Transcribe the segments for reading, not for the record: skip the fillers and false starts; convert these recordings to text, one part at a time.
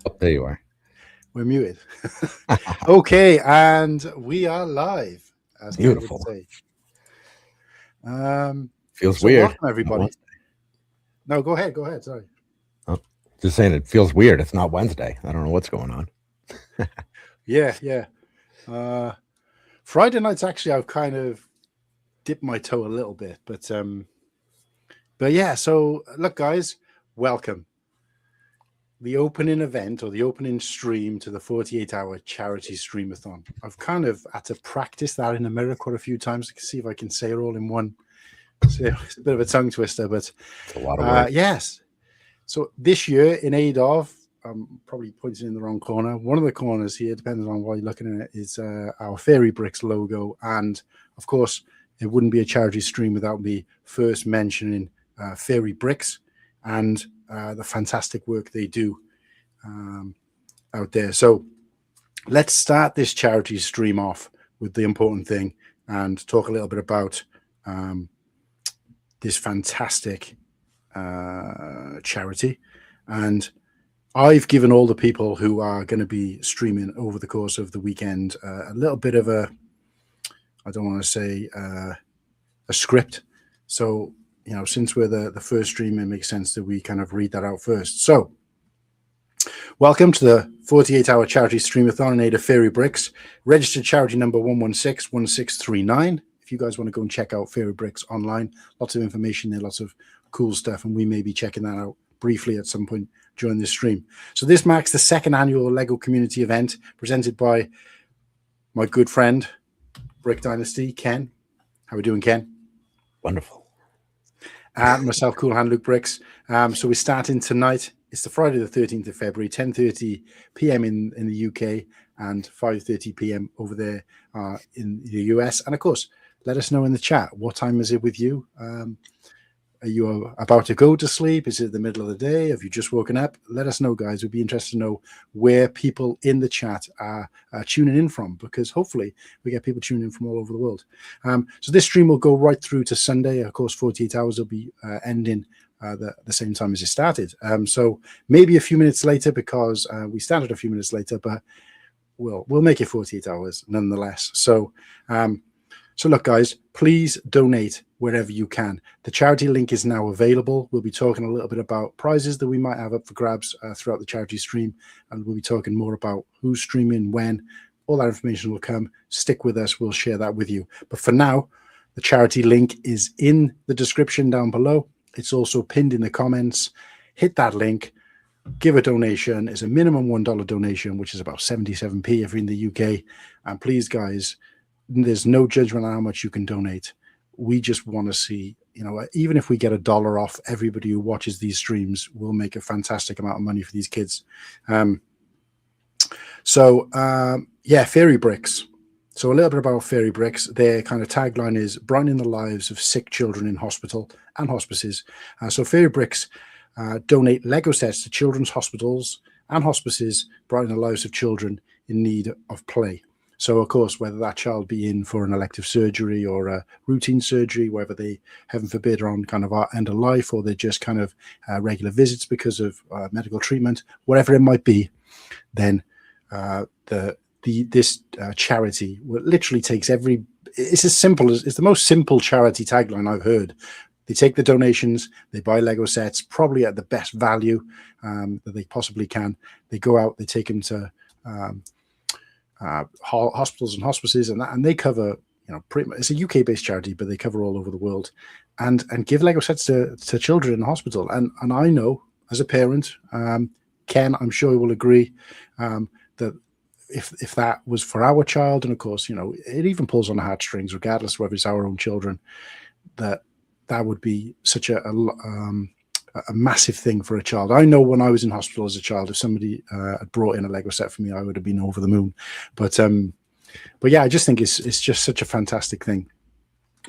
Oh, there you are. We're muted. Okay, and we are live, as Ken would Beautiful. say. Feels So weird. welcome, everybody. No, go ahead. Sorry. Oh, just saying, it feels weird. It's not Wednesday. I don't know what's going on. Yeah. Friday nights, actually, I've kind of dipped my toe a little bit, but yeah. So look, guys, welcome. The opening event or the opening stream to the 48-hour charity Stream-A-Thon. I've kind of had to practice that in the mirror quite a few times to see if I can say it all in one. So it's a bit of a tongue twister, but it's a lot of work. Yes. So this year, in aid of, I'm probably pointing in the wrong corner. One of the corners here, depending on what you're looking at, is our Fairy Bricks logo. And of course, it wouldn't be a charity stream without me first mentioning Fairy Bricks and the fantastic work they do out there. So let's start this charity stream off with the important thing and talk a little bit about this fantastic charity. And I've given all the people who are going to be streaming over the course of the weekend a little bit of a, I don't want to say a script. So, you know, since we're the first stream, it makes sense that we kind of read that out first. So, welcome to the 48-hour charity Stream-A-Thon in aid of Fairy Bricks, registered charity number 1161639. If you guys want to go and check out Fairy Bricks online, lots of information there, lots of cool stuff, and we may be checking that out briefly at some point during this stream. So this marks the second annual LEGO community event presented by my good friend, Brick Dynasty, Ken. How are we doing, Ken? Wonderful. And myself, Cool Hand Luke Bricks. So we're starting tonight. It's the Friday the 13th of February, 10:30 p.m. in the UK and 5:30 p.m. over there in the US. And of course, let us know in the chat, what time is it with you? Are you about to go to sleep? Is it the middle of the day? Have you just woken up? Let us know, guys. We'd be interested to know where people in the chat are tuning in from, because hopefully we get people tuning in from all over the world. So this stream will go right through to Sunday. Of course, 48 hours will be ending the same time as it started. So maybe a few minutes later, because we started a few minutes later, but we'll make it 48 hours nonetheless. So look, guys, please donate wherever you can. The charity link is now available. We'll be talking a little bit about prizes that we might have up for grabs throughout the charity stream, and we'll be talking more about who's streaming, when. All that information will come. Stick with us. We'll share that with you. But for now, the charity link is in the description down below. It's also pinned in the comments. Hit that link. Give a donation. It's a minimum $1 donation, which is about 77p if you're in the UK. And please, guys, there's no judgment on how much you can donate. We just want to see, you know, even if we get $1 off, everybody who watches these streams will make a fantastic amount of money for these kids. Yeah, Fairy Bricks. So a little bit about Fairy Bricks. Their kind of tagline is brightening the lives of sick children in hospital and hospices. So Fairy Bricks donate Lego sets to children's hospitals and hospices, brightening the lives of children in need of play. So, of course, whether that child be in for an elective surgery or a routine surgery, whether they, heaven forbid, are on kind of our end of life, or they're just kind of regular visits because of medical treatment, whatever it might be, then this charity literally takes it's as simple as, it's the most simple charity tagline I've heard. They take the donations, they buy Lego sets, probably at the best value that they possibly can. They go out, they take them to hospitals and hospices, and they cover, you know, pretty much, it's a UK-based charity, but they cover all over the world, and give Lego sets to children in the hospital. And I know, as a parent, Ken, I'm sure will agree, that if that was for our child, and of course, you know, it even pulls on the heartstrings, regardless of whether it's our own children, that would be such a massive thing for a child. I know when I was in hospital as a child, if somebody had brought in a Lego set for me, I would have been over the moon. But yeah, I just think it's just such a fantastic thing.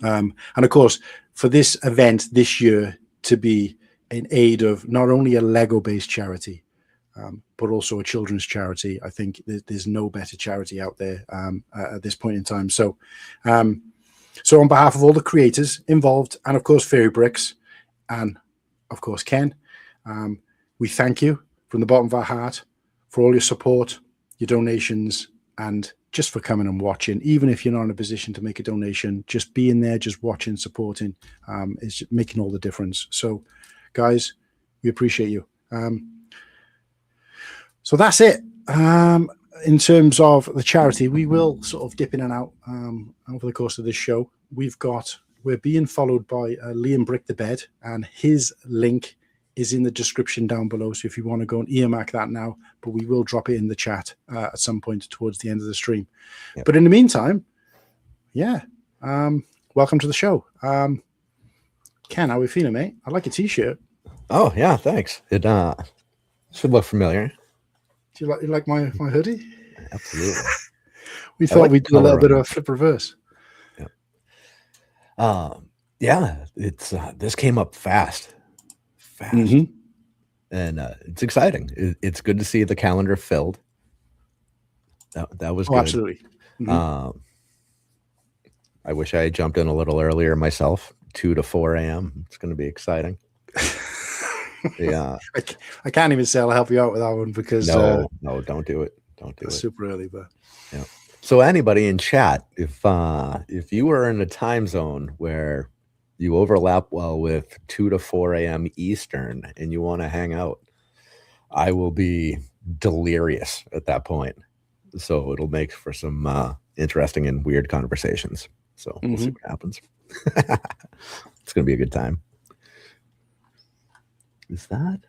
And of course, for this event this year to be in aid of not only a Lego-based charity, but also a children's charity, I think there's no better charity out there at this point in time. So on behalf of all the creators involved, and of course Fairy Bricks, and of course Ken, we thank you from the bottom of our heart for all your support, your donations, and just for coming and watching. Even if you're not in a position to make a donation, just being there, just watching, supporting, is just making all the difference. So, guys, we appreciate you. So that's it. In terms of the charity, we will sort of dip in and out over the course of this show. We're being followed by Liam Brick the Bed, and his link is in the description down below. So if you want to go and earmark that now, but we will drop it in the chat at some point towards the end of the stream. Yep. But in the meantime, welcome to the show. Ken, how are we feeling, mate? I like your t-shirt. Oh yeah, thanks. It should look familiar. Do you like my hoodie? Absolutely. We thought we'd do a little bit of a flip reverse. Yeah, it's this came up fast, mm-hmm. And it's exciting. It's good to see the calendar filled. That was good. Absolutely. Mm-hmm. I wish I had jumped in a little earlier myself, 2 to 4 a.m. It's going to be exciting. Yeah, I can't even say I'll help you out with that one because no, don't do it. Don't do it. Super early, but yeah. So anybody in chat, if you are in a time zone where you overlap well with 2 to 4 a.m. Eastern and you want to hang out, I will be delirious at that point. So it'll make for some interesting and weird conversations. So we'll see what happens. It's going to be a good time. Is that?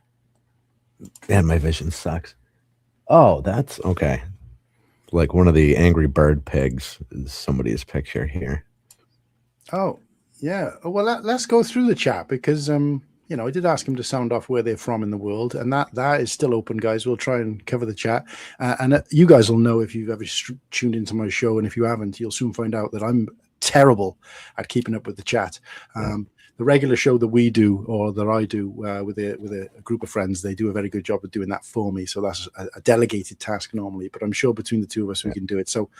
Man, my vision sucks. Oh, that's okay. Like one of the angry bird pigs is somebody's picture here. Oh, yeah. Well, let's go through the chat because, I did ask him to sound off where they're from in the world, and that is still open, guys. We'll try and cover the chat. And you guys will know if you've ever tuned into my show, and if you haven't, you'll soon find out that I'm terrible at keeping up with the chat. The regular show that we do, or that I do with a group of friends, they do a very good job of doing that for me. So that's a delegated task normally, but I'm sure between the two of us, we can do it. So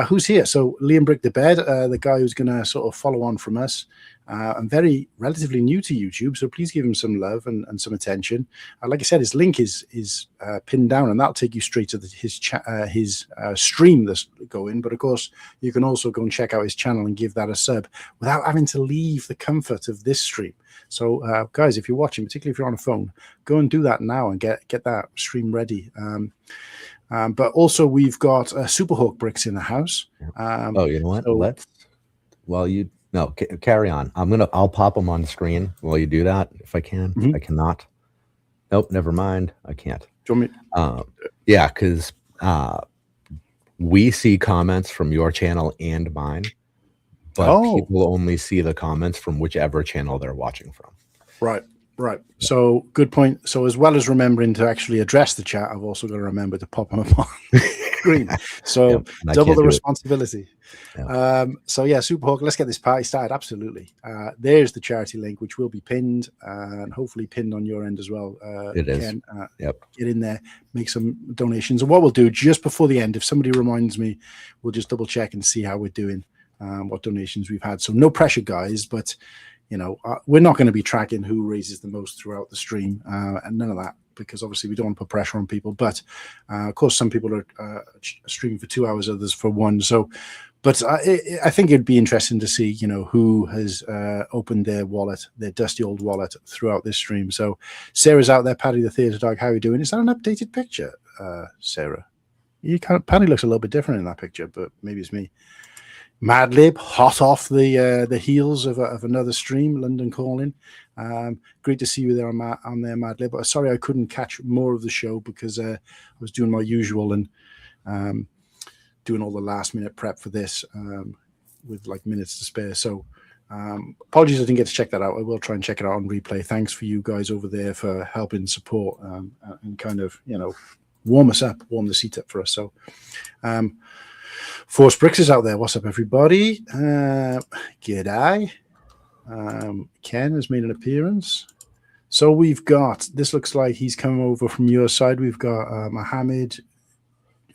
who's here? So Liam Brick the Bed, the guy who's going to sort of follow on from us. And relatively new to YouTube, so please give him some love and some attention. Like I said, his link is pinned down, and that'll take you straight to his stream that's going. But of course, you can also go and check out his channel and give that a sub without having to leave the comfort of this stream. So, guys, if you're watching, particularly if you're on a phone, go and do that now and get that stream ready. But also, we've got Superhawk bricks in the house. You know what? No, carry on. I'll pop them on the screen while you do that if I can. I cannot. Nope, never mind. I can't. Do you want me? Yeah, because we see comments from your channel and mine, but people only see the comments from whichever channel they're watching from. Right. Yeah. So good point. So as well as remembering to actually address the chat, I've also got to remember to pop them up on screen. So double the responsibility. Superhawk, let's get this party started. Absolutely. There's the charity link, which will be pinned and hopefully pinned on your end as well. It is. Ken, get in there, make some donations. And what we'll do just before the end, if somebody reminds me, we'll just double check and see how we're doing, what donations we've had. So no pressure, guys, but we're not going to be tracking who raises the most throughout the stream and none of that, because obviously we don't want to put pressure on people. But of course, some people are streaming for 2 hours, others for 1. So, but I think it'd be interesting to see, who has opened their wallet, their dusty old wallet throughout this stream. So Sarah's out there. Paddy the Theatre Dog, how are you doing? Is that an updated picture, Sarah? Paddy looks a little bit different in that picture, but maybe it's me. Madlib, hot off the heels of another stream, London Calling. Great to see you there on there, Madlib. Sorry I couldn't catch more of the show because I was doing my usual and doing all the last minute prep for this with like minutes to spare. So apologies I didn't get to check that out. I will try and check it out on replay. Thanks for you guys over there for helping support and kind of, warm us up, warm the seat up for us. So Force Bricks is out there. What's up, everybody? G'day. Ken has made an appearance. So we've got, this looks like he's coming over from your side. We've got Mohammed.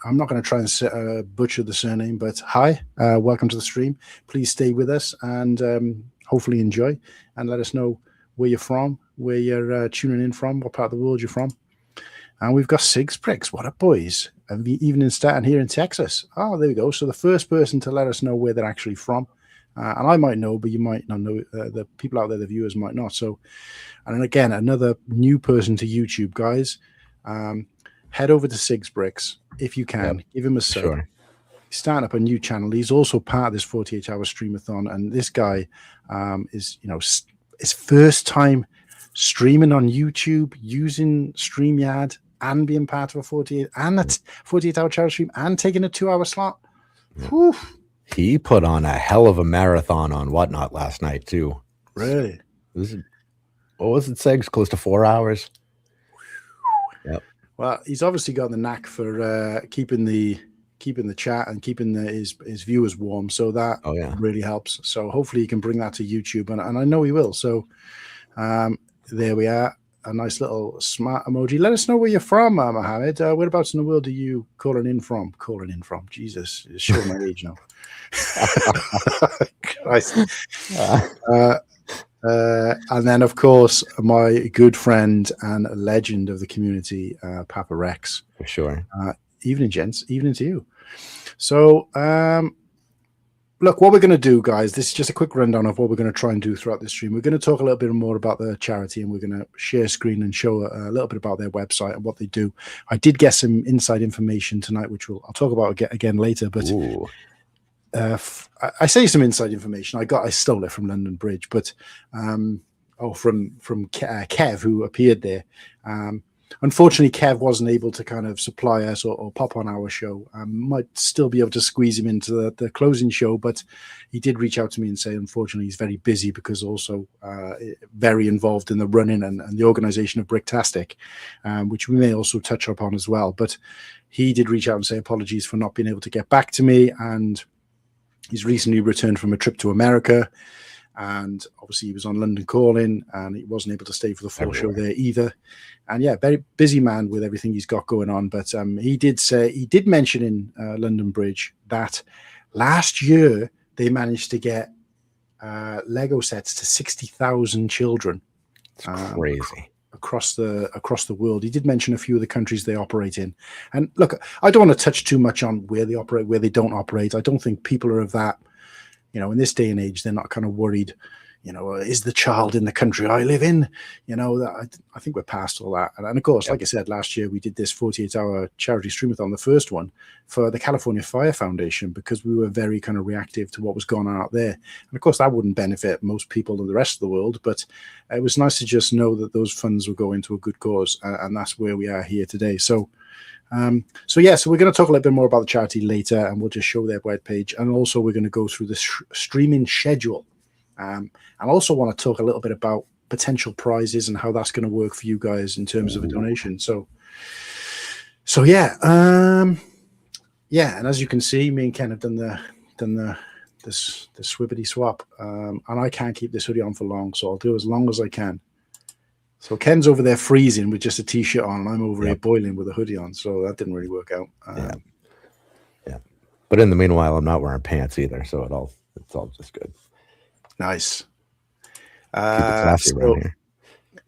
I'm not going to try and butcher the surname, but hi, welcome to the stream. Please stay with us and hopefully enjoy and let us know where you're from, where you're tuning in from, what part of the world you're from. And we've got Sigs Bricks. What up, boys? And the evening starting here in Texas. Oh, there we go. So the first person to let us know where they're actually from. And I might know, but you might not know. The people out there, the viewers, might not. So, and then again, another new person to YouTube, guys. Head over to Sigs Bricks if you can. Give him a sub. Sure. He's starting up a new channel. He's also part of this 48-hour Stream-A-Thon. And this guy is, his first time streaming on YouTube using StreamYard and being part of a 48-hour charity stream and taking a 2-hour slot. Yeah. He put on a hell of a marathon on Whatnot last night too. Really? What was it, Segs? Close to 4 hours. Yep. Well, he's obviously got the knack for keeping the chat and keeping his viewers warm. So that really helps. So hopefully he can bring that to YouTube, and I know he will. So there we are. A nice little smart emoji. Let us know where you're from, Mohammed. Whereabouts in the world are you calling in from? Jesus, it's showing my age now. Christ. And then, of course, my good friend and legend of the community, Papa Rex. For sure. Evening, gents. Evening to you. So, look, what we're going to do, guys, this is just a quick rundown of what we're going to try and do throughout this stream. We're going to talk a little bit more about the charity, and we're going to share screen and show a little bit about their website and what they do. I did get some inside information tonight, which I'll talk about again later. But I say some inside information. I stole it from London Bridge, but from Kev, who appeared there. Unfortunately, Kev wasn't able to kind of supply us or pop on our show. Might still be able to squeeze him into the closing show, but he did reach out to me and say, unfortunately, he's very busy because also very involved in the running and the organization of Bricktastic, which we may also touch upon as well. But he did reach out and say apologies for not being able to get back to me. And he's recently returned from a trip to America. And obviously he was on London Calling and he wasn't able to stay for the full show there either. And yeah, very busy man with everything he's got going on. But he did mention in London Bridge that last year they managed to get Lego sets to 60,000 children. It's crazy. Across the world. He did mention a few of the countries they operate in. And look, I don't want to touch too much on where they operate, where they don't operate. I don't think people are of that, in this day and age, they're not kind of worried, is the child in the country I live in? I think we're past all that. And of course, like I said, last year we did this 48-hour charity Stream-A-Thon, the first one, for the California Fire Foundation, because we were very kind of reactive to what was going on out there. And of course, that wouldn't benefit most people in the rest of the world, but it was nice to just know that those funds were going to a good cause, and that's where we are here today. So we're going to talk a little bit more about the charity later, and we'll just show their webpage, and also we're going to go through the streaming schedule. I also want to talk a little bit about potential prizes and how that's going to work for you guys in terms of a donation. So and as you can see, me and Ken have done the swibbity swap, and I can't keep this hoodie on for long, so I'll do as long as I can. So Ken's over there freezing with just a t-shirt on, and I'm over here boiling with a hoodie on. So that didn't really work out. Yeah. But in the meanwhile, I'm not wearing pants either, so it's all just good. Nice. Keep it classy around here.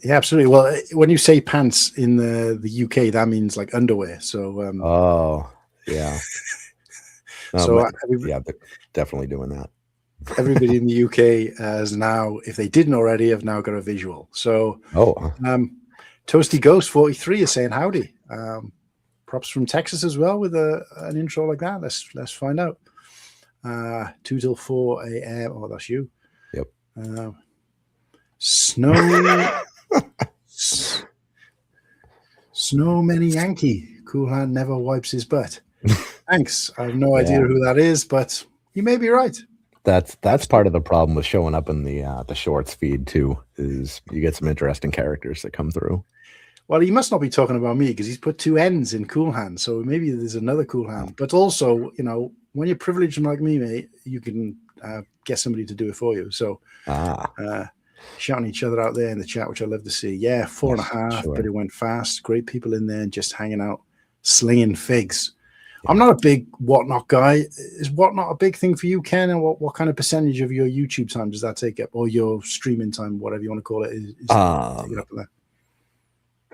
Yeah, absolutely. Well, when you say pants in the UK, that means like underwear. So yeah. They're definitely doing that. Everybody in the UK has now, if they didn't already, have now got a visual. So, Toasty Ghost 43 is saying howdy. Props from Texas as well with an intro like that. Let's find out. 2 till 4 a.m. Oh, that's you. Yep. Snowman Yankee. Cool Hand never wipes his butt. Thanks. I have no idea who that is, but you may be right. That's part of the problem with showing up in the shorts feed too, is you get some interesting characters that come through. Well, he must not be talking about me because he's put 2 N's in Cool Hand, so maybe there's another Cool Hand. But also, when you're privileged like me, mate, you can get somebody to do it for you. So, shouting each other out there in the chat, which I love to see. Yeah, 4.5, but it went fast. Great people in there, just hanging out, slinging figs. I'm not a big Whatnot guy. Is Whatnot a big thing for you, Ken? And what kind of percentage of your YouTube time does that take up, or your streaming time, whatever you want to call it? Is up there?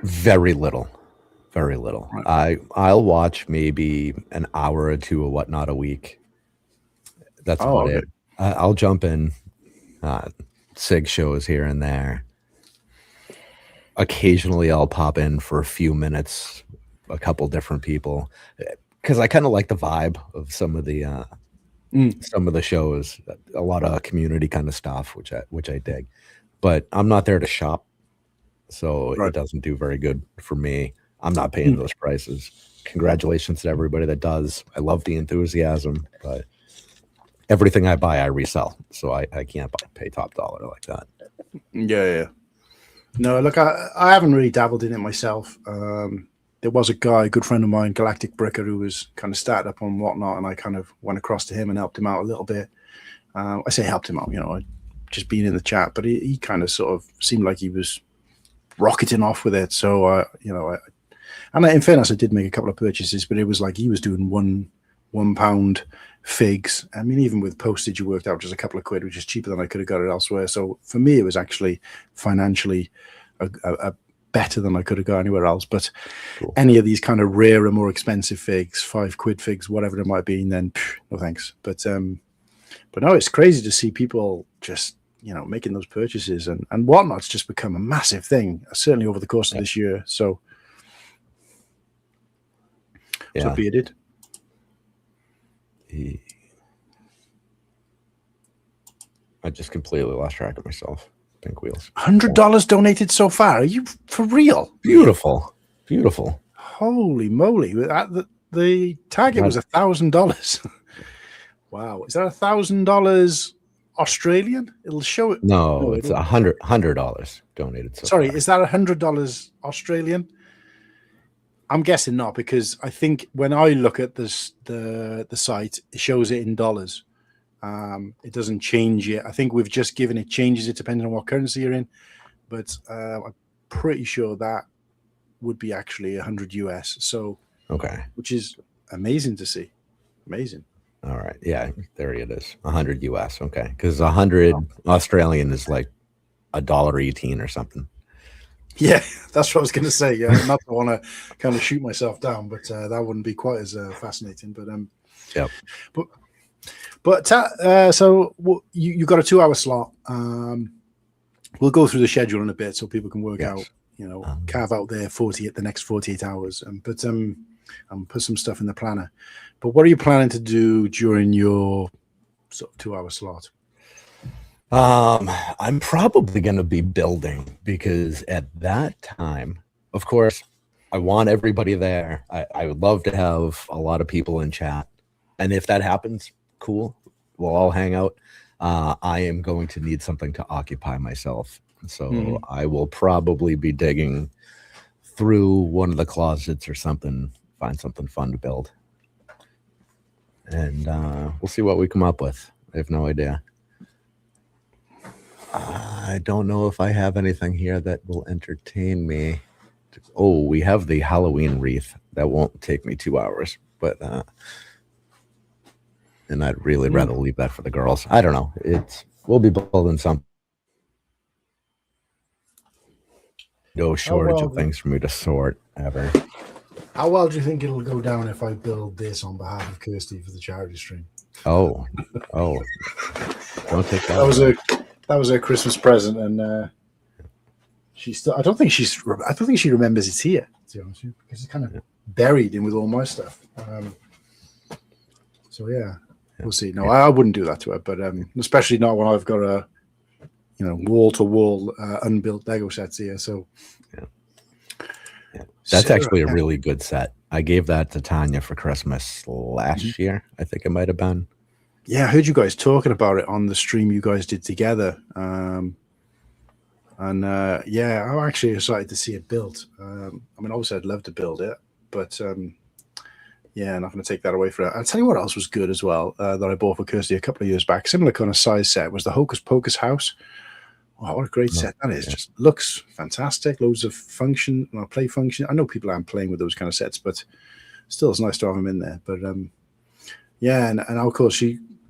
Very little. Very little. Right. I'll watch maybe an hour or two of Whatnot a week. That's Oh, about okay. it. I'll jump in SIG shows here and there. Occasionally, I'll pop in for a few minutes, a couple different people, because I kind of like the vibe of some of the shows. A lot of community kind of stuff, which I dig. But I'm not there to shop, so Right. it doesn't do very good for me. I'm not paying those prices. Congratulations to everybody that does. I love the enthusiasm, but everything I buy, I resell. So I can't pay top dollar like that. Yeah. No, look, I haven't really dabbled in it myself. There was a guy, a good friend of mine, Galactic Bricker, who was kind of started up on Whatnot, and I kind of went across to him and helped him out a little bit. I say helped him out, I just been in the chat, but he kind of sort of seemed like he was rocketing off with it. So, in fairness, I did make a couple of purchases, but it was like he was doing £1 figs. I mean, even with postage, it worked out just a couple of quid, which is cheaper than I could have got it elsewhere. So for me, it was actually financially a better than I could have got anywhere else. But Cool. Any of these kind of rarer, more expensive figs, £5 figs, whatever it might be, then no thanks. But no, it's crazy to see people just making those purchases, and Whatnot's just become a massive thing, certainly over the course of this year. So be it. I just completely lost track of myself. Pink wheels. $100 donated so far. Are you for real? Beautiful. Holy moly! The target was $1,000. Wow, is that $1,000 Australian? It'll show it. No, it's $100 donated. Sorry, is that $100 Australian? I'm guessing not, because I think when I look at this, the site, it shows it in dollars. It doesn't change it. I think we've just given it changes it depending on what currency you're in, but I'm pretty sure that would be actually $100 US. So okay, which is amazing to see. Amazing. All right, yeah, there it is, $100 US. Okay, because 100 Australian is like $1.18 or something. Yeah, that's what I was going to say. Yeah, not to want to kind of shoot myself down, but that wouldn't be quite as fascinating. But yep. So you got a 2-hour slot. We'll go through the schedule in a bit so people can work out, carve out the next 48 hours, and put some stuff in the planner. But what are you planning to do during your sort of 2-hour slot? I'm probably going to be building, because at that time, of course, I want everybody there. I would love to have a lot of people in chat. And if that happens, cool. We'll all hang out. I am going to need something to occupy myself. So I will probably be digging through one of the closets or something, find something fun to build. And we'll see what we come up with. I have no idea. I don't know if I have anything here that will entertain me. Oh, we have the Halloween wreath. That won't take me 2 hours, but and I'd really rather leave that for the girls. I don't know. We'll be building some. No shortage of things for me to sort ever. How well do you think it'll go down if I build this on behalf of Kirsty for the charity stream? Oh, don't take that. That was her Christmas present, and she still. I don't think she remembers it's here. To be honest with you, because it's kind of buried in with all my stuff. So yeah, we'll see. No, I wouldn't do that to her, but especially not when I've got a wall-to-wall unbuilt Lego sets here. So that's actually a really good set. I gave that to Tanya for Christmas last year. I think it might have been. Yeah, I heard you guys talking about it on the stream you guys did together. I'm actually excited to see it built. Obviously I'd love to build it, but I'm not going to take that away from it. I'll tell you what else was good as well that I bought for Kirsty a couple of years back. Similar kind of size set was the Hocus Pocus house. Wow, what a great set that is. Just looks fantastic. Loads of function, play function. I know people aren't playing with those kind of sets, but still it's nice to have them in there. But and of course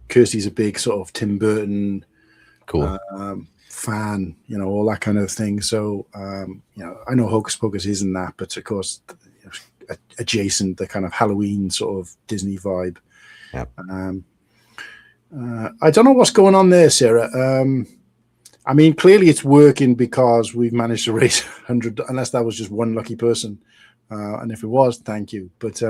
Kirsty's a big sort of Tim Burton fan, all that kind of thing. So I know Hocus Pocus isn't that, but of course adjacent, the kind of Halloween sort of Disney vibe. Yep. I don't know what's going on there, Sarah. I mean, clearly it's working because we've managed to raise 100, unless that was just one lucky person. And if it was, thank you. But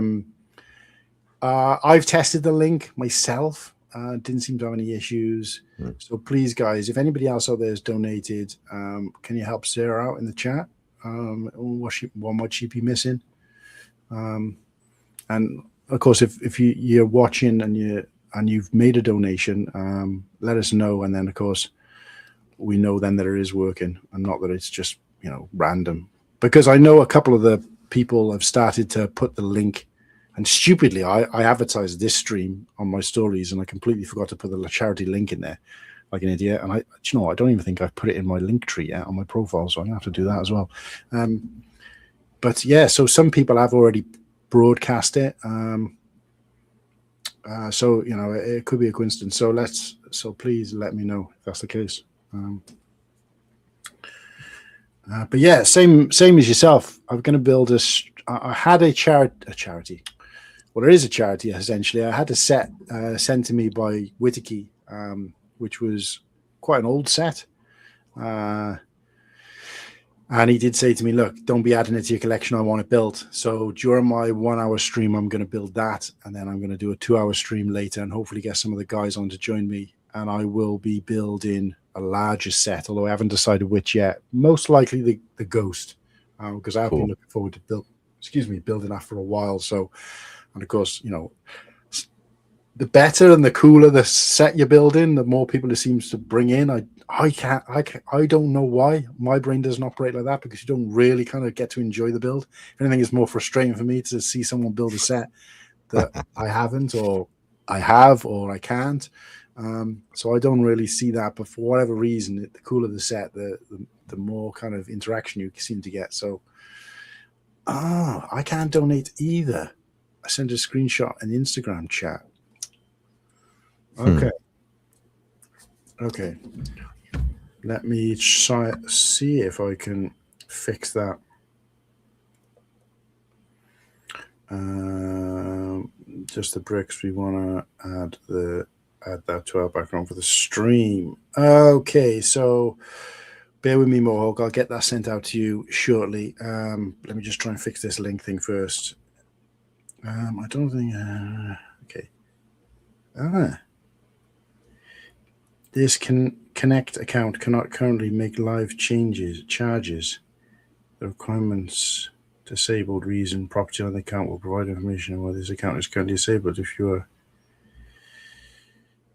I've tested the link myself. Didn't seem to have any issues. So please, guys, if anybody else out there has donated, can you help Sarah out in the chat? What might she be missing? And of course, if you're watching and you've made a donation, let us know. And then, of course, we know then that it is working and not that it's just, random. Because I know a couple of the people have started to put the link, and stupidly, I advertised this stream on my stories and I completely forgot to put the charity link in there like an idiot. And I don't even think I've put it in my link tree yet on my profile, so I'm going to have to do that as well. But yeah, so some people have already broadcast it. So, it could be a coincidence. So please let me know if that's the case. But yeah, same as yourself. I'm going to build I had a charity. Well, there is a charity, essentially. I had a set sent to me by Whittaky, which was quite an old set. And he did say to me, look, don't be adding it to your collection. I want it built. So during my 1 hour stream, I'm going to build that. And then I'm going to do a 2 hour stream later and hopefully get some of the guys on to join me. And I will be building a larger set, although I haven't decided which yet. Most likely the Ghost, because I've been looking forward to building that for a while. So, and of course, the better and the cooler the set you're building, the more people it seems to bring in. I don't know why my brain doesn't operate like that, because you don't really kind of get to enjoy the build. If anything, it's more frustrating for me to see someone build a set that I haven't, or I have, or I can't. So I don't really see that, but for whatever reason, the cooler the set, the more kind of interaction you seem to get. So, I can't donate either. I sent a screenshot in the Instagram chat. Okay. Okay. Let me see if I can fix that. Just the bricks. We want to add that to our background for the stream. Okay, so bear with me, Mohawk. I'll get that sent out to you shortly. Let me just try and fix this link thing first. I don't think. Okay. This Connect account cannot currently make live charges. The requirements disabled reason property on the account will provide information on whether this account is currently disabled. If you are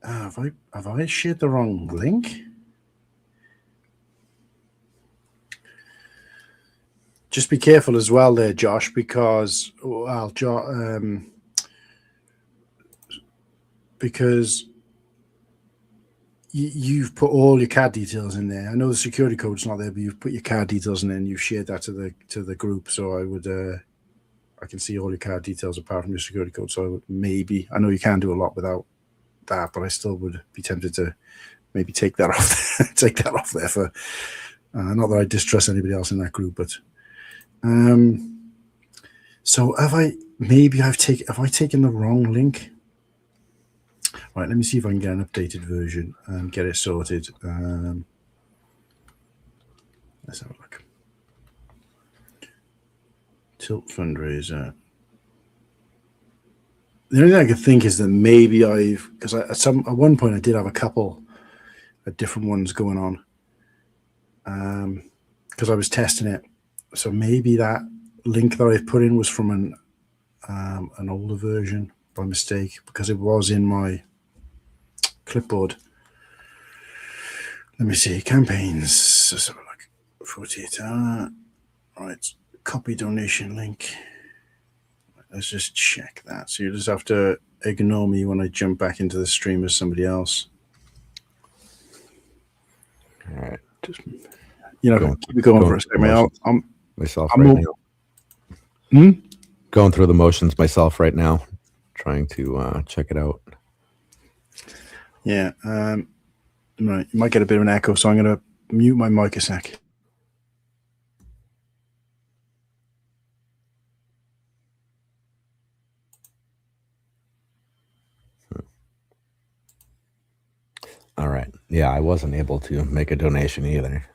have I shared the wrong link? Just be careful as well there, Josh, because because you've put all your card details in there. I know the security code's not there, but you've put your card details in there and you've shared that to the group. So I can see all your card details apart from your security code. So I know you can do a lot without that, but I still would be tempted to maybe take that off there for not that I distrust anybody else in that group, but so have I taken the wrong link? Right, let me see if I can get an updated version and get it sorted. Let's have a look. Tilt fundraiser. The only thing I could think is that maybe because at one point I did have a couple of different ones going on, because I was testing it. So maybe that link that I've put in was from an older version by mistake, because it was in my clipboard. Let me see, campaigns. Let's have a look. 48. Right, copy donation link. Let's just check that. So you just have to ignore me when I jump back into the stream as somebody else. All right. Just, keep it going for a second. I'm myself right now. Going through the motions myself right now, trying to check it out. Yeah. Right. You might get a bit of an echo, so I'm going to mute my mic a sec. All right. Yeah, I wasn't able to make a donation either.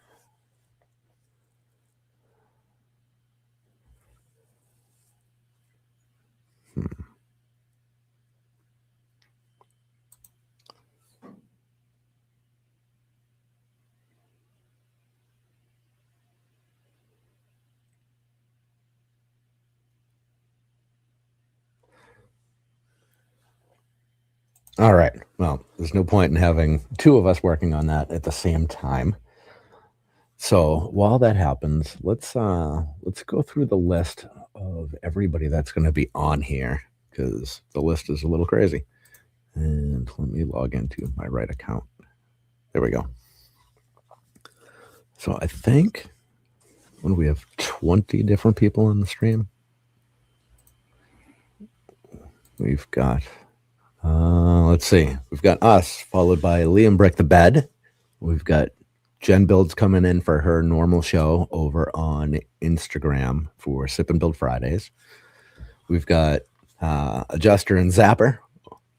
All right. Well, there's no point in having two of us working on that at the same time. So while that happens, let's go through the list of everybody that's going to be on here, because the list is a little crazy. And let me log into my right account. There we go. So I think when we have 20 different people in the stream, we've got let's see, we've got us followed by Liam Brick the Bed. We've got Jen Builds coming in for her normal show over on Instagram for Sip and Build Fridays. We've got Adjuster and Zapper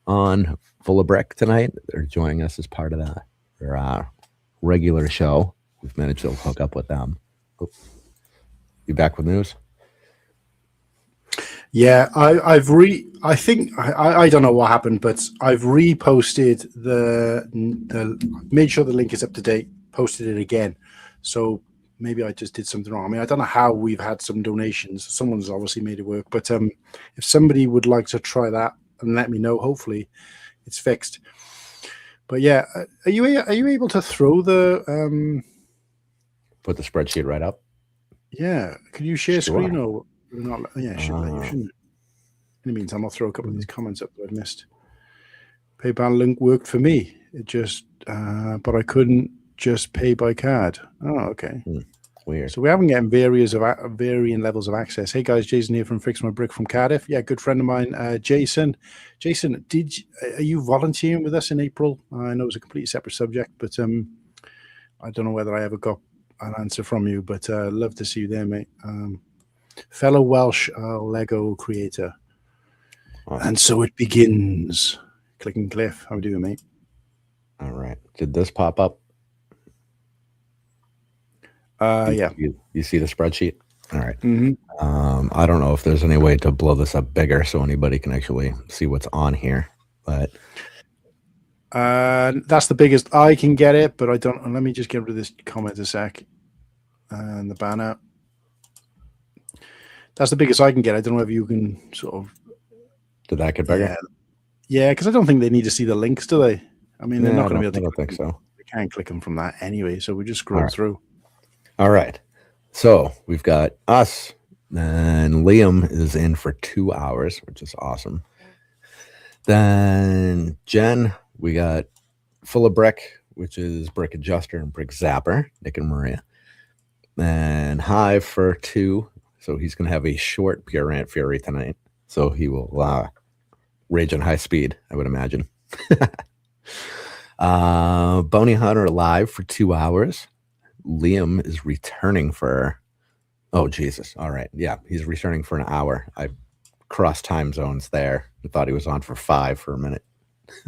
on Full of Brick tonight. They're joining us as part of their regular show. We've managed to hook up with them. Oh, you back with news? Yeah, I don't know what happened, but I've reposted made sure the link is up to date, posted it again. So maybe I just did something wrong. I mean, I don't know how we've had some donations. Someone's obviously made it work, but if somebody would like to try that and let me know, hopefully it's fixed. But yeah, are you able to throw the put the spreadsheet right up? Yeah, could you share screen or not? Yeah, I should let you, shouldn't it? In the meantime, I'll throw a couple of these comments up that I've missed. PayPal link worked for me. It just, but I couldn't just pay by card. Oh, okay. Weird. So we haven't getting varying levels of access. Hey guys, Jason here from Fix My Brick from Cardiff. Yeah, good friend of mine, Jason. Jason, are you volunteering with us in April? I know it's a completely separate subject, but I don't know whether I ever got an answer from you, but love to see you there, mate. Fellow Welsh Lego creator. Awesome. And so it begins. Clicking Cliff. How are we doing, mate? All right. Did this pop up? Yeah. You see the spreadsheet? All right. I don't know if there's any way to blow this up bigger so anybody can actually see what's on here, but that's the biggest I can get it, but I don't. Let me just get rid of this comment a sec. And the banner. That's the biggest I can get. I don't know if you can sort of. Did that get bigger? Yeah, because I don't think they need to see the links, do they? I mean, they're not going to be able to. I don't think so. They can't click them from that anyway, so we just scroll through. All right. So we've got us, and Liam is in for 2 hours, which is awesome. Then Jen, we got Full of Brick, which is Brick Adjuster and Brick Zapper, Nick and Maria. And Hive for 2. So he's going to have a short Pure Rant Fury tonight. So he will rage on high speed, I would imagine. Boney Hunter live for 2 hours. Liam is returning for, oh, Jesus. All right. Yeah, he's returning for an hour. I crossed time zones there. I thought he was on for 5 for a minute.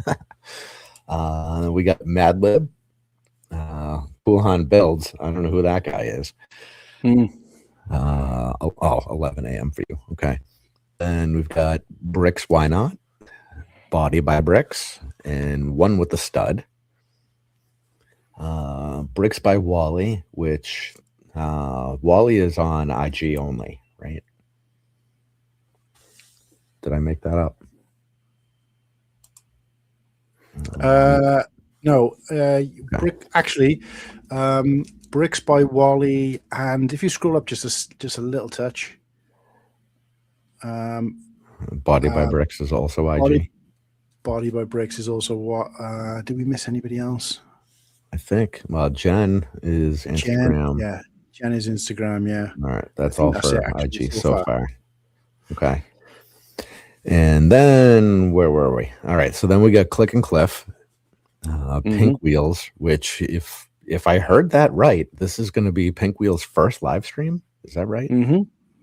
We got Madlib. Buhan Builds. I don't know who that guy is. 11 a.m. for you. Okay. Then we've got Bricks Why Not, Body by Bricks, and One with the Stud. Bricks by Wally, which Wally is on IG only, right? Did I make that up? No. Brick actually. Bricks by Wally, and if you scroll up just a little touch. Body by Bricks is also IG. Body by Bricks is also what? Did we miss anybody else? I think. Well, Jen is Instagram. Jen is Instagram. Yeah. All right, that's all for IG so far. Okay. And then where were we? All right, so then we got Click and Cliff, Pink Wheels, which if I heard that right, this is going to be Pink Wheels' first live stream. Is that right?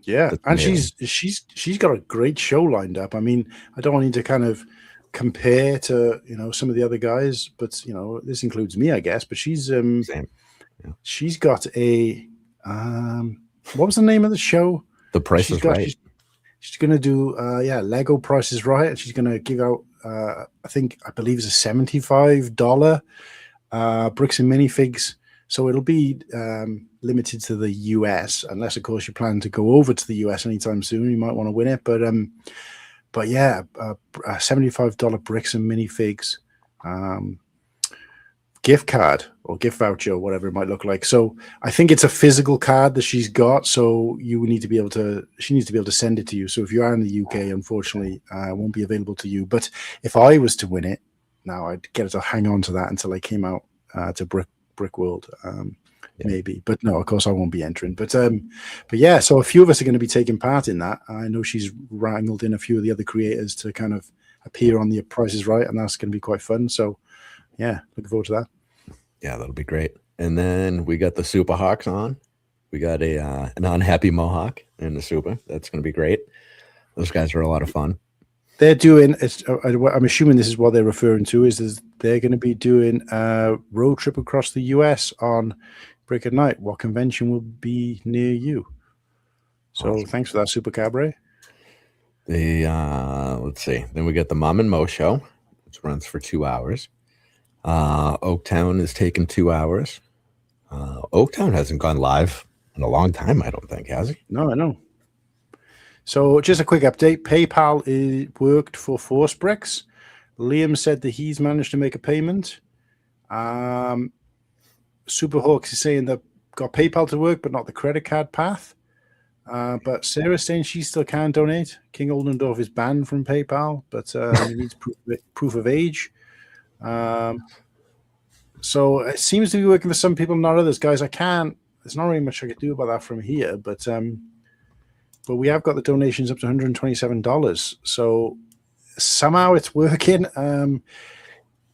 Yeah, and she's got a great show lined up. I mean, I don't want you to kind of compare to some of the other guys, but this includes me, I guess. But she's Same. Yeah. she's got a what was the name of the show? The Price is Right. She's going to do Lego Price is Right, and she's going to give out I believe it's a $75 bricks and minifigs. So it'll be limited to the US, unless of course you plan to go over to the US anytime soon. You might want to win it, but yeah, $75 bricks and minifigs, gift card or gift voucher, or whatever it might look like. So I think it's a physical card that she's got. So she needs to be able to send it to you. So if you are in the UK, unfortunately, it won't be available to you. But if I was to win it, now I'd get her to hang on to that until I came out to Brick World. Maybe, but no, of course I won't be entering. But yeah, so a few of us are going to be taking part in that. I know she's wrangled in a few of the other creators to kind of appear on the Price is Right, and that's going to be quite fun. So yeah, looking forward to that. Yeah, that'll be great. And then we got the Super Hawks on. We got an unhappy Mohawk in the Super. That's going to be great. Those guys are a lot of fun. They're doing. I'm assuming this is what they're referring to. Is they're going to be doing a road trip across the US on Brick at Night. What convention will be near you? So awesome. Thanks for that, Super Cabaret. Let's see. Then we got the Mom and Mo show, which runs for 2 hours. Oaktown is taking 2 hours. Oaktown hasn't gone live in a long time, I don't think, has he? No, I know. So just a quick update. PayPal worked for Force Bricks. Liam said that he's managed to make a payment. Superhawks is saying that got PayPal to work, but not the credit card path. But Sarah's saying she still can donate. King Oldendorf is banned from PayPal, but he needs proof of age. So it seems to be working for some people, not others. Guys, there's not really much I could do about that from here, but we have got the donations up to $127. So somehow it's working.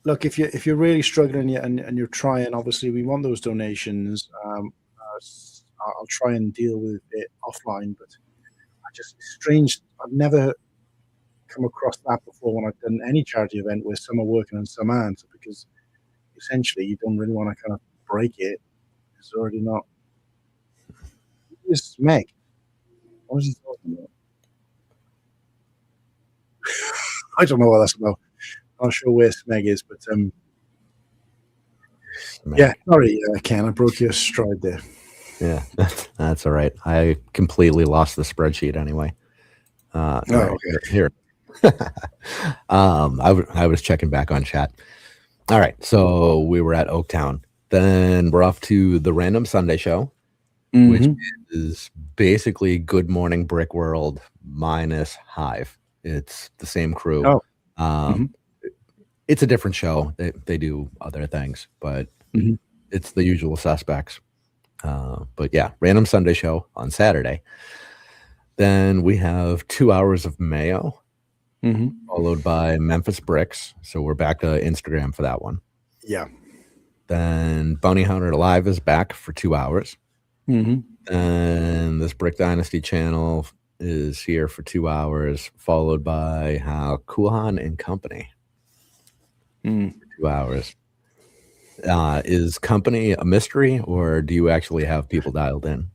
Look, if you're really struggling and you're trying, obviously we want those donations. I'll try and deal with it offline, but it's strange. I've never come across that before when I've done any charity event where some are working and some aren't, because essentially you don't really want to kind of break it. It's already not. Who's Meg? What was he talking about? I don't know what that's about. I'm not sure where Smeg is, but yeah, sorry, Ken, I broke your stride there. Yeah, that's all right. I completely lost the spreadsheet anyway. Okay. Here. I was checking back on chat. All right, so we were at Oaktown. Then we're off to the Random Sunday show, which is basically Good Morning Brick World minus Hive. It's the same crew. It's a different show. They do other things, but it's the usual suspects. But yeah, Random Sunday show on Saturday. Then we have 2 hours of Mayo, followed by Memphis Bricks. So we're back to Instagram for that one. Yeah. Then Bounty Hunter Live is back for 2 hours. And this Brick Dynasty channel is here for 2 hours, followed by Kuhan and Company. 2 hours. Is Company a mystery, or do you actually have people dialed in?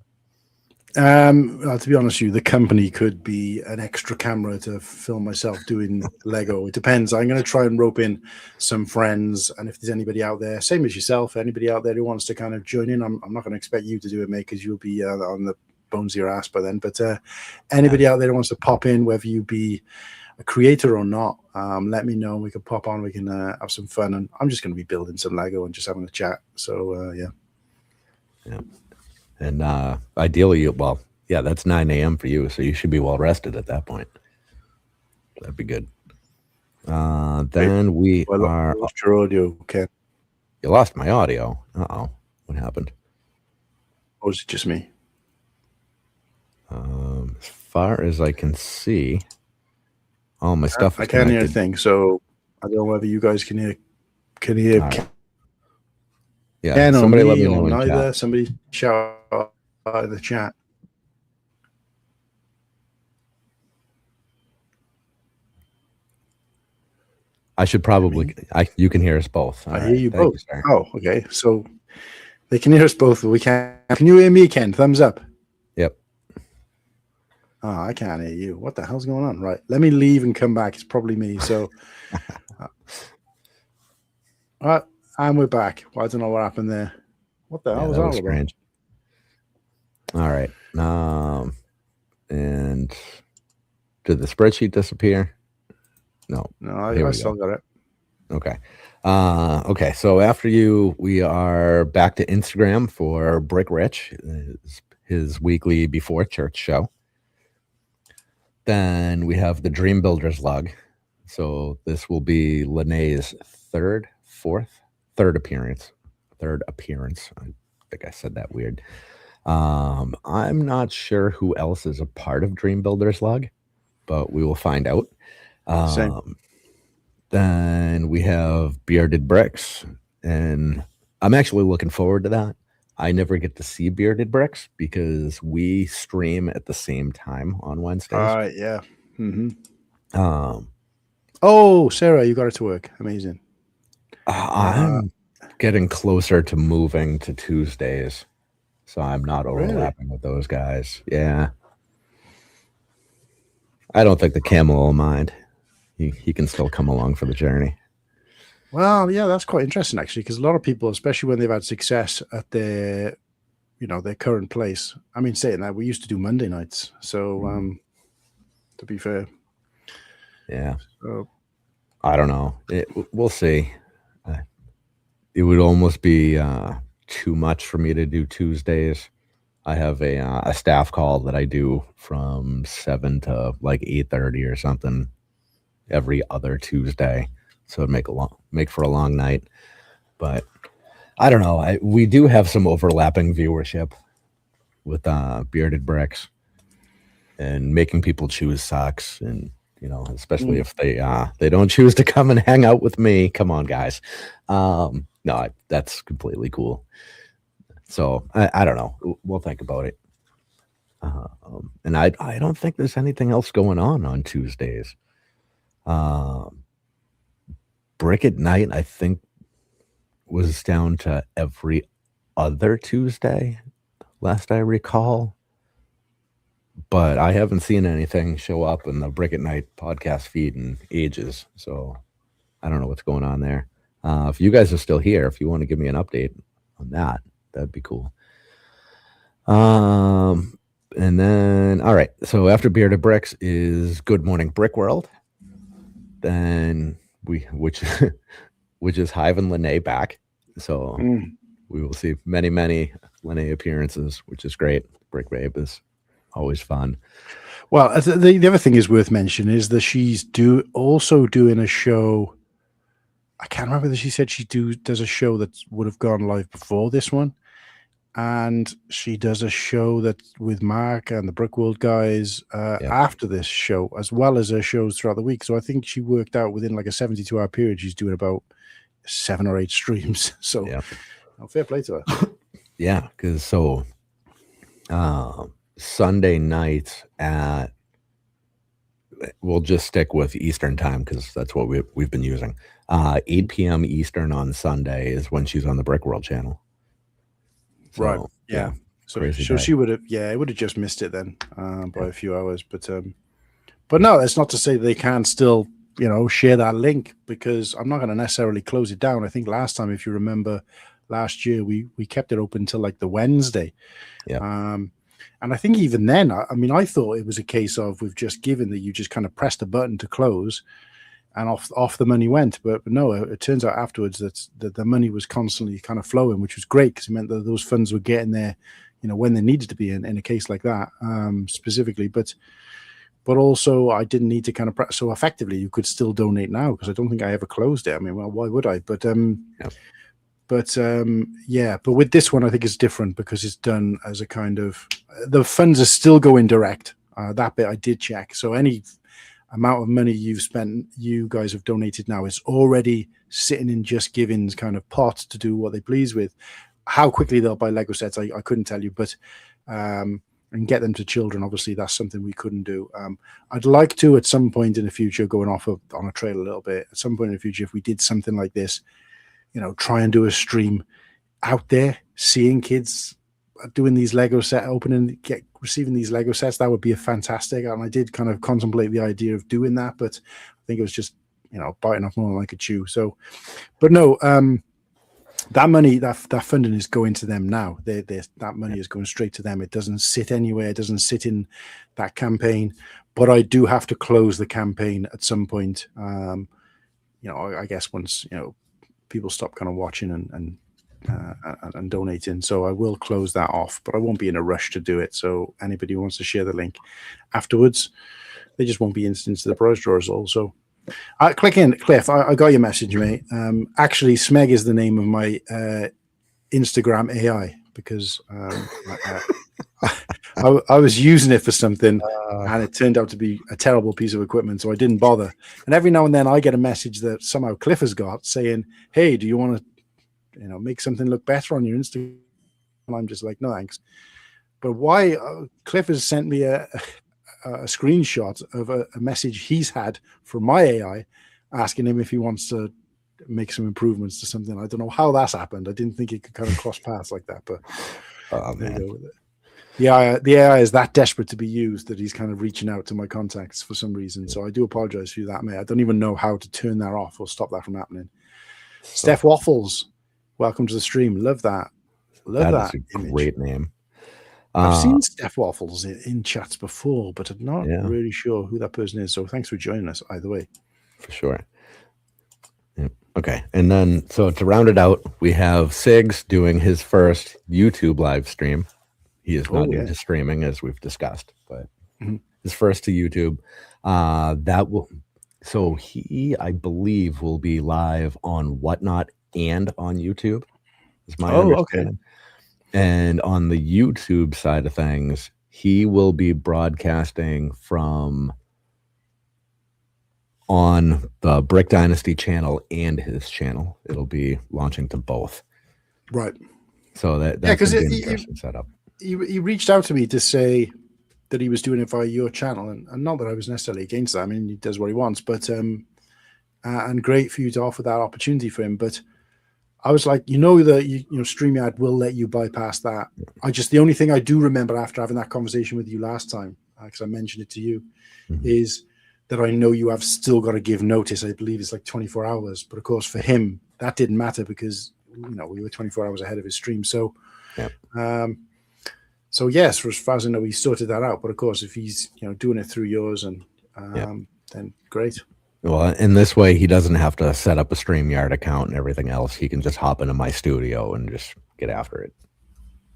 Well, to be honest with you, the Company could be an extra camera to film myself doing Lego. It depends. I'm going to try and rope in some friends, and if there's anybody out there, same as yourself, anybody out there who wants to kind of join in, I'm not going to expect you to do it, mate, because you'll be on the bones of your ass by then. But anybody out there who wants to pop in, whether you be a creator or not, let me know. We can pop on. We can have some fun, and I'm just going to be building some Lego and just having a chat. So yeah. And ideally, that's 9 a.m. for you, so you should be well rested at that point. That'd be good. Then we are. Lost your audio, Ken. You lost my audio. Uh-oh. What happened? Or is it just me? As far as I can see, all my stuff. I can't hear a thing, so I don't know whether you guys can hear. Yeah, Ken somebody let me or know in neither. chat. Somebody shout out in the chat. I should probably. You can hear us both. I hear you Thank both. sir. Oh, okay. So they can hear us both. But we can. Can you hear me, Ken? Thumbs up. Yep. Oh, I can't hear you. What the hell's going on? Right. Let me leave and come back. It's probably me. So, and we're back. Well, I don't know what happened there. What the hell was that all strange. About? All right. And did the spreadsheet disappear? No. No, I still got it. Okay. Okay. So after you, we are back to Instagram for Brick Rich, his weekly before church show. Then we have the Dream Builders log. So this will be Lene's third appearance. I think I said that weird. I'm not sure who else is a part of Dream Builders log, but we will find out. Same. Then we have Bearded Bricks, and I'm actually looking forward to that. I never get to see Bearded Bricks because we stream at the same time on Wednesdays. All right, yeah. Mm-hmm. Oh, Sarah, you got it to work. Amazing. I'm getting closer to moving to Tuesdays, so I'm not overlapping with those guys. Yeah. I don't think the camel will mind. He can still come along for the journey. Well, yeah, that's quite interesting actually, because a lot of people, especially when they've had success at their current place. I mean, saying that, we used to do Monday nights, so to be fair, yeah. So, I don't know. We'll see. It would almost be too much for me to do Tuesdays. I have a staff call that I do from 7 to like 8:30 or something every other Tuesday, so it'd make for a long night. But I don't know. We do have some overlapping viewership with Bearded Bricks, and making people choose sucks, and especially if they don't choose to come and hang out with me. Come on, guys. No, that's completely cool. So I don't know. We'll think about it. And I don't think there's anything else going on Tuesdays. Brick at Night, I think, was down to every other Tuesday, last I recall. But I haven't seen anything show up in the Brick at Night podcast feed in ages, so I don't know what's going on there. If you guys are still here, if you want to give me an update on that, that'd be cool. And then, all right, so after Bearded Bricks is Good Morning Brick World. Then which is Hive and Lene back. So we will see many Lene appearances, which is great. Brick Babe is always fun. Well, the other thing is worth mentioning is that she's also doing a show. I can't remember that she said she does a show that would have gone live before this one, and she does a show that with Mark and the Brick World guys after this show, as well as her shows throughout the week. So I think she worked out within like a 72-hour period, she's doing about 7 or 8 streams. So fair play to her. Yeah, because Sunday night we'll just stick with Eastern time because that's what we've been using. 8 p.m. Eastern on Sunday is when she's on the Brick World channel. So, right. Yeah. So she would have. Yeah, it would have just missed it then by a few hours. But no, that's not to say they can still share that link, because I'm not going to necessarily close it down. I think last time, if you remember, last year we kept it open till like the Wednesday. Yeah. And I think even then, I thought it was a case of we've just given that you just kind of pressed a button to close, and off the money went. But no, it turns out afterwards that the money was constantly kind of flowing, which was great because it meant that those funds were getting there, when they needed to be in a case like that specifically. But also I didn't need to kind of press. So effectively, you could still donate now because I don't think I ever closed it. I mean, well, why would I? But But with this one, I think it's different because it's done as a kind of, the funds are still going direct. That bit I did check. So any amount of money you guys have donated now is already sitting in Just Giving's kind of pot to do what they please with. How quickly they'll buy Lego sets, I couldn't tell you, but and get them to children. Obviously, that's something we couldn't do. I'd like to, at some point in the future, going off on a trail a little bit, at some point in the future, if we did something like this, try and do a stream out there, seeing kids doing these Lego set, receiving these Lego sets. That would be a fantastic. And I did kind of contemplate the idea of doing that, but I think it was just, biting off more than I could chew. So, but no, that money, that funding is going to them now. That money is going straight to them. It doesn't sit anywhere. It doesn't sit in that campaign. But I do have to close the campaign at some point. I guess once people stop kind of watching and donating, so I will close that off. But I won't be in a rush to do it. So anybody who wants to share the link afterwards, they just won't be instant to the prize drawers. Also. Click in, Cliff. I got your message, mate. Actually, Smeg is the name of my Instagram AI because I was using it for something and it turned out to be a terrible piece of equipment, so I didn't bother. And every now and then I get a message that somehow Cliff has got saying, "Hey, do you want to, make something look better on your Instagram?" And I'm just like, "No, thanks." But why? Cliff has sent me a screenshot of a message he's had from my AI asking him if he wants to make some improvements to something. I don't know how that's happened. I didn't think it could kind of cross paths like that, but there you go with it. The AI is that desperate to be used that he's kind of reaching out to my contacts for some reason. So I do apologize for that, mate. I don't even know how to turn that off or stop that from happening. Steph Waffles, welcome to the stream. Love that. That is a great name. I've seen Steph Waffles in chats before, but I'm not really sure who that person is. So thanks for joining us either way. For sure. Yeah. Okay. And then, so to round it out, we have Sigs doing his first YouTube live stream. He is not into streaming, as we've discussed, but his first to YouTube. So he, I believe, will be live on Whatnot and on YouTube, is my understanding. Okay. And on the YouTube side of things, he will be broadcasting from on the Brick Dynasty channel and his channel. It'll be launching to both. Right. So that's because an interesting setup. He reached out to me to say that he was doing it via your channel, and not that I was necessarily against that. I mean, he does what he wants, but and great for you to offer that opportunity for him. But I was like, that StreamYard will let you bypass that. The only thing I do remember after having that conversation with you last time, because I mentioned it to you, is that I know you have still got to give notice. I believe it's like 24 hours. But of course, for him, that didn't matter because we were 24 hours ahead of his stream. So, so yes, for as far as I know, he sorted that out. But of course, if he's doing it through yours, and then great. Well, in this way, he doesn't have to set up a StreamYard account and everything else. He can just hop into my studio and just get after it.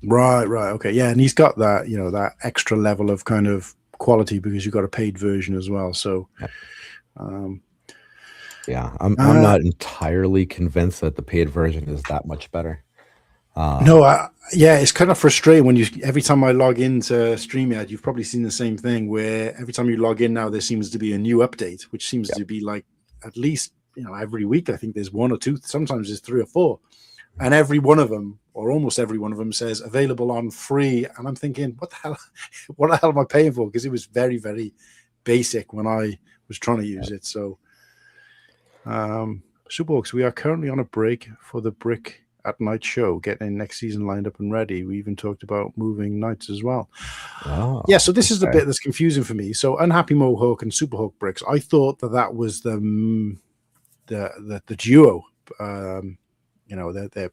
Right. Okay. Yeah. And he's got that, that extra level of kind of quality because you've got a paid version as well. So, I'm not entirely convinced that the paid version is that much better. It's kind of frustrating when every time I log into StreamYard, you've probably seen the same thing where every time you log in now, there seems to be a new update, which seems to be like at least, every week. I think there's one or two, sometimes there's 3 or 4. And every one of them, or almost every one of them, says available on free. And I'm thinking, what the hell am I paying for? Because it was very, very basic when I was trying to use it. So, Superhawks, we are currently on a break for the Brick at Night show, getting next season lined up and ready. We even talked about moving nights as well. So this is the bit that's confusing for me. So Unhappy Mohawk and Superhawk Bricks, I thought that was the duo. They're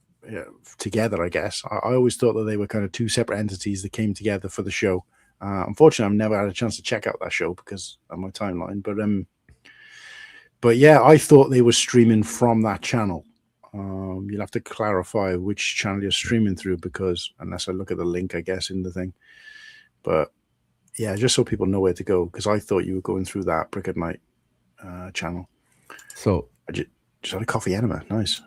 together, I guess. I always thought that they were kind of 2 separate entities that came together for the show. Unfortunately, I've never had a chance to check out that show because of my timeline. But yeah, I thought they were streaming from that channel. You'll have to clarify which channel you're streaming through, because unless I look at the link, I guess, in the thing. But yeah, just so people know where to go, because I thought you were going through that Brick at Night channel. So I just had a coffee enema. Nice.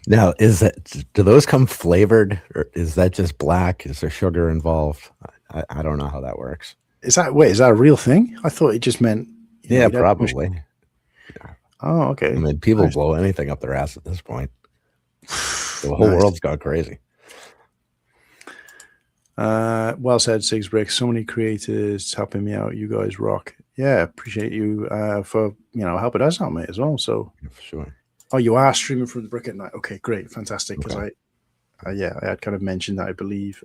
Now, do those come flavored, or is that just black? Is there sugar involved? I don't know how that works. Is that a real thing? I thought it just meant probably. Oh, okay. I mean, people blow anything up their ass at this point. The whole world's gone crazy. Well said, Six Bricks. So many creators helping me out. You guys rock. Yeah, appreciate you for helping us out, mate, as well. So Yeah, for sure. Oh, you are streaming from the Brick at Night. Okay, great, fantastic. Because Okay. I had kind of mentioned that, I believe.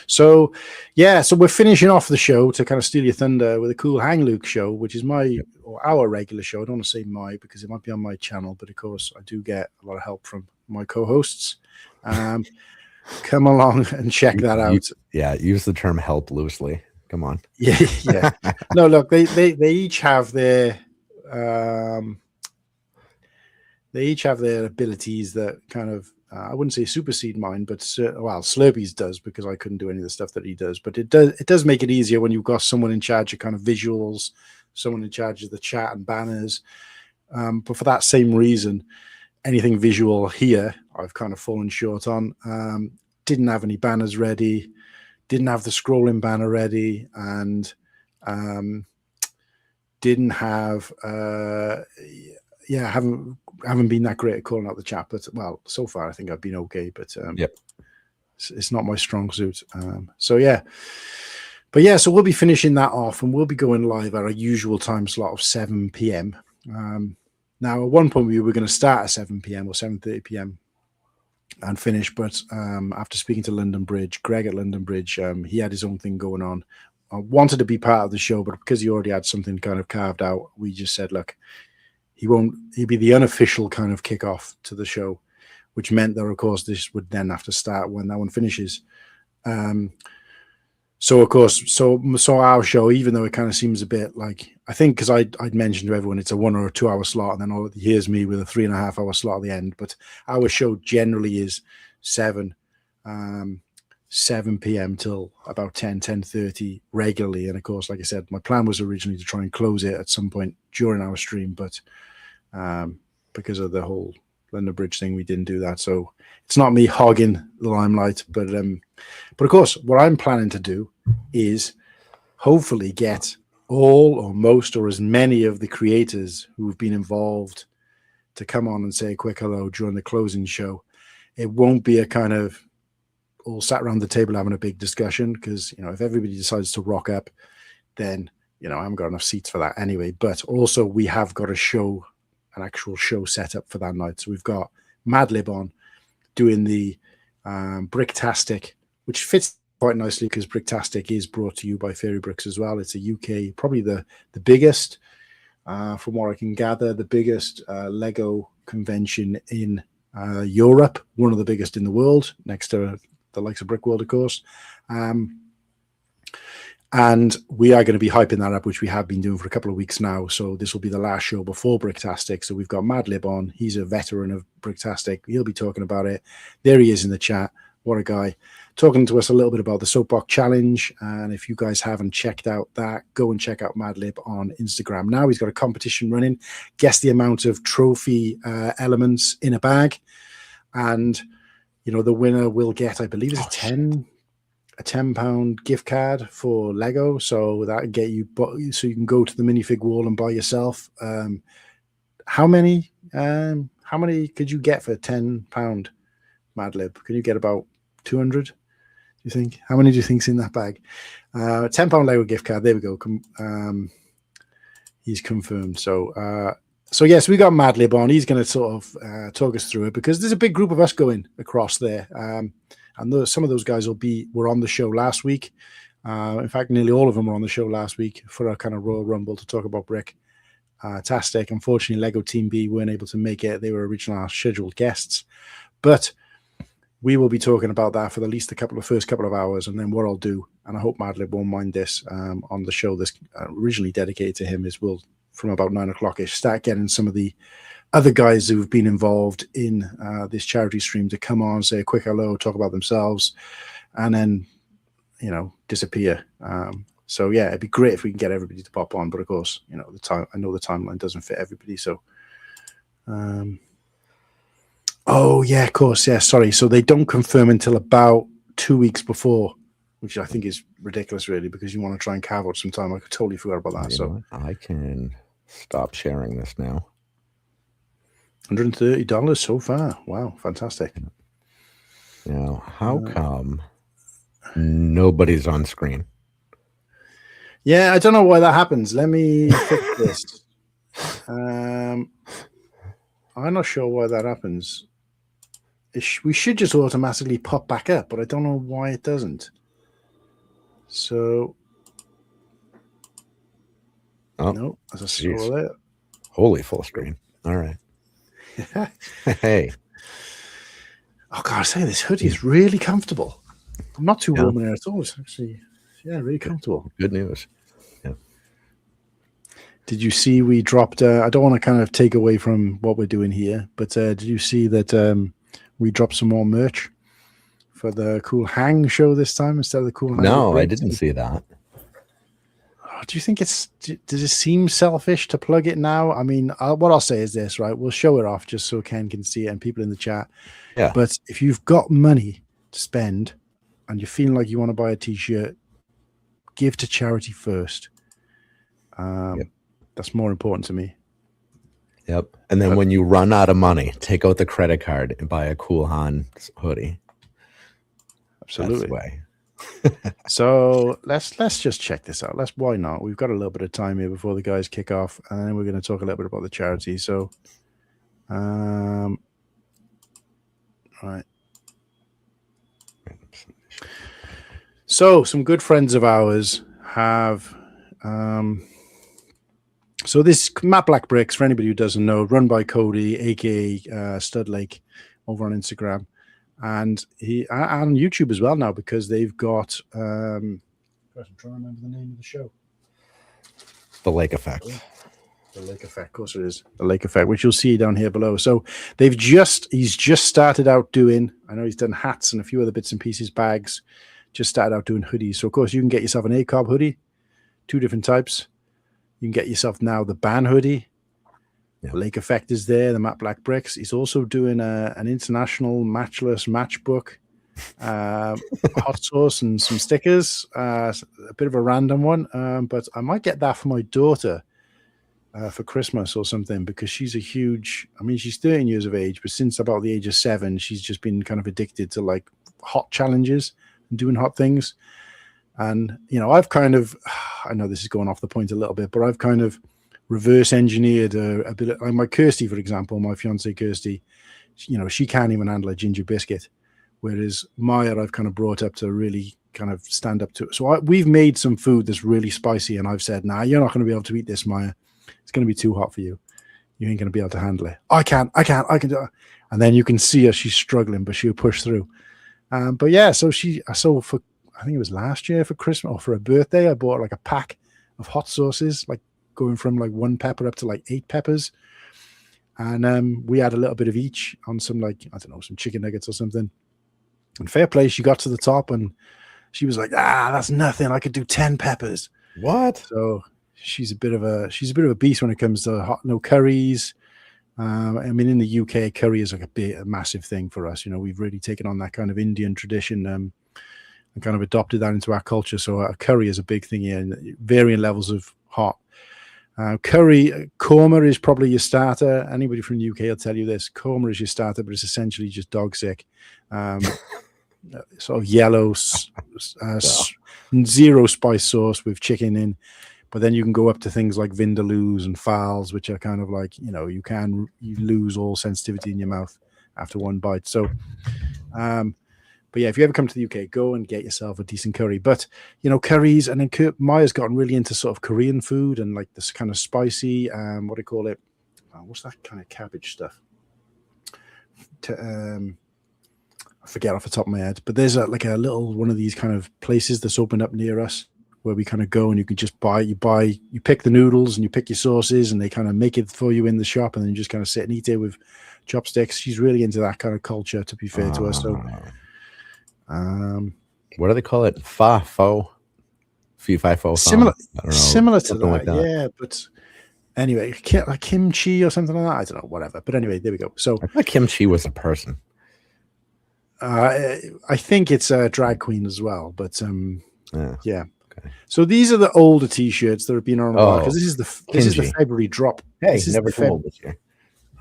So we're finishing off the show to kind of steal your thunder with a Cool Hang Luke show, which is or our regular show. I don't want to say my because it might be on my channel, but of course I do get a lot of help from my co-hosts. Come along and check that out. Use the term help loosely. Come on. Yeah. No, look, they each have their abilities that kind of I wouldn't say supersede mine, but Slurpee's does, because I couldn't do any of the stuff that he does. But it does make it easier when you've got someone in charge of kind of visuals, someone in charge of the chat and banners. But for that same reason, anything visual here, I've kind of fallen short on. Didn't have any banners ready, didn't have the scrolling banner ready, and didn't have haven't been that great at calling out the chat, but so far I think I've been okay, but it's not my strong suit. So we'll be finishing that off, and we'll be going live at our usual time slot of 7 p.m. Now at one point we were going to start at 7 p.m. or 7:30 p.m. and finish, but after speaking to London Bridge, Greg at London Bridge, he had his own thing going on. I wanted to be part of the show, but because he already had something kind of carved out, we just said, look, he'll be the unofficial kind of kickoff to the show, which meant that, of course, this would then have to start when that one finishes. So our show, even though it kind of seems a bit like, I think because I'd mentioned to everyone it's a 1 or a 2 hour slot, and then here's me with a 3.5 hour slot at the end. But our show generally is 7 p.m. till about 10:30 regularly. And of course, like I said, my plan was originally to try and close it at some point during our stream, but because of the whole London Bridge thing, we didn't do that. So it's not me hogging the limelight, but of course, what I'm planning to do is hopefully get all or most or as many of the creators who've been involved to come on and say a quick hello during the closing show. It won't be a kind of all sat around the table having a big discussion, because if everybody decides to rock up, then I haven't got enough seats for that anyway. But also we have got an actual show set up for that night. So we've got Madlib on doing the Bricktastic, which fits quite nicely because Bricktastic is brought to you by Fairy Bricks as well. It's a UK, probably the biggest, from what I can gather, the biggest Lego convention in Europe, one of the biggest in the world, next to the likes of Brickworld, of course. And we are going to be hyping that up, which we have been doing for a couple of weeks now. So this will be the last show before Bricktastic. So we've got Madlib on. He's a veteran of Bricktastic. He'll be talking about it. There he is in the chat. What a guy. Talking to us a little bit about the Soapbox Challenge. And if you guys haven't checked out that, go and check out Madlib on Instagram. Now he's got a competition running. Guess the amount of trophy elements in a bag. And, the winner will get, I believe it's a £10 gift card for Lego. So that would get you, so you can go to the minifig wall and buy yourself. How many could you get for £10, Madlib? Can you get about 200? Do you think? How many do you think's in that bag? £10 Lego gift card. There we go. He's confirmed. So yes, we got Madlib on. He's going to sort of talk us through it, because there's a big group of us going across there. And some of those guys were on the show last week. In fact, nearly all of them were on the show last week for a kind of Royal Rumble to talk about Brick-tastic. Unfortunately, Lego Team B weren't able to make it. They were originally our scheduled guests. But we will be talking about that for at least first couple of hours. And then what I'll do, and I hope Madlib won't mind this, on the show that's originally dedicated to him, is we'll, from about 9 o'clock-ish, start getting some of the other guys who've been involved in this charity stream to come on, say a quick hello, talk about themselves, and then, disappear. So yeah, it'd be great if we can get everybody to pop on. But of course, I know the timeline doesn't fit everybody. So, oh yeah, of course, yeah. Sorry. So they don't confirm until about 2 weeks before, which I think is ridiculous, really, because you want to try and carve out some time. I totally forgot about that. So I can stop sharing this now. $130 so far. Wow, fantastic. Now, how come Nobody's on screen. Yeah, I don't know why that happens. Let me fix this. I'm not sure why that happens. We should just automatically pop back up, but I don't know why it doesn't. So, no, as I saw there. Holy full screen. All right. Hey. Oh, God, I say this hoodie is really comfortable. I'm not too warm in there at all. It's actually, really comfortable. Good news. Yeah. Did you see we dropped, I don't want to kind of take away from what we're doing here, but did you see that we dropped some more merch for the Cool Hang show this time instead of the Cool Hang? No, I didn't see that. Do you think does it seem selfish to plug it now? I mean, what I'll say is this, right? We'll show it off just so Ken can see it and people in the chat. Yeah. But if you've got money to spend and you're feeling like you want to buy a t-shirt, give to charity first. That's more important to me. Yep. And then when you run out of money, take out the credit card and buy a Cool Han hoodie. Absolutely. That's the way. So let's just check this out. Why not? We've got a little bit of time here before the guys kick off, and then we're going to talk a little bit about the charity. So, all right. So some good friends of ours have. So this Matt Black Bricks, for anybody who doesn't know, run by Cody, aka Stud Lake, over on Instagram. And on YouTube as well now, because they've got I'm trying to remember the name of the show. The Lake Effect. The Lake Effect, of course it is. The Lake Effect, which you'll see down here below. So he's just started out doing, I know he's done hats and a few other bits and pieces, bags, just started out doing hoodies. So of course you can get yourself an ACOB hoodie, 2 different types. You can get yourself now the Ban hoodie. Yeah. Lake Effect is there, the Matt Black Bricks. He's also doing an international matchless matchbook, hot sauce and some stickers. A bit of a random one, but I might get that for my daughter for Christmas or something, because she's she's 13 years of age, but since about the age of 7, she's just been kind of addicted to like hot challenges and doing hot things. And, I've kind of, I know this is going off the point a little bit, but I've kind of reverse engineered a bit like my Kirsty, for example, my fiance Kirsty, she can't even handle a ginger biscuit, whereas Maya I've kind of brought up to really kind of stand up to it. So we've made some food that's really spicy, and I've said, nah, you're not going to be able to eat this, Maya. It's going to be too hot for you. You ain't going to be able to handle it. I can do it. And then you can see her, she's struggling, but she'll push through. But yeah, so for, I think it was last year for Christmas or for her birthday, I bought like a pack of hot sauces, like going from like 1 pepper up to like 8 peppers. And we had a little bit of each on some, like, I don't know, some chicken nuggets or something. And fair play, she got to the top and she was like, that's nothing. I could do 10 peppers. What? So she's a bit of a beast when it comes to hot, no curries. I mean, in the UK, curry is like a massive thing for us. We've really taken on that kind of Indian tradition and kind of adopted that into our culture. So curry is a big thing here, and varying levels of hot. Curry, korma is probably your starter. Anybody from the UK will tell you this. Korma is your starter, but it's essentially just dog sick. Sort of yellow, zero spice sauce with chicken in. But then you can go up to things like vindaloos and fowls, which are kind of like, you lose all sensitivity in your mouth after one bite. So, but yeah, if you ever come to the UK, go and get yourself a decent curry. But, curries, and then Maya's gotten really into sort of Korean food and like this kind of spicy, what do you call it? What's that kind of cabbage stuff? I forget off the top of my head, but there's a little one of these kind of places that's opened up near us where we kind of go and you can just you pick the noodles and you pick your sauces and they kind of make it for you in the shop, and then you just kind of sit and eat it with chopsticks. She's really into that kind of culture, to be fair to us. So, what do they call it? Fo? Similar to that, like that. Yeah. But anyway, like kimchi or something like that. I don't know, whatever. But anyway, there we go. So I thought kimchi was a person. I think it's a drag queen as well. But yeah. Okay. So these are the older T-shirts that have been on a while, because this is the February drop. Hey, never too old this year.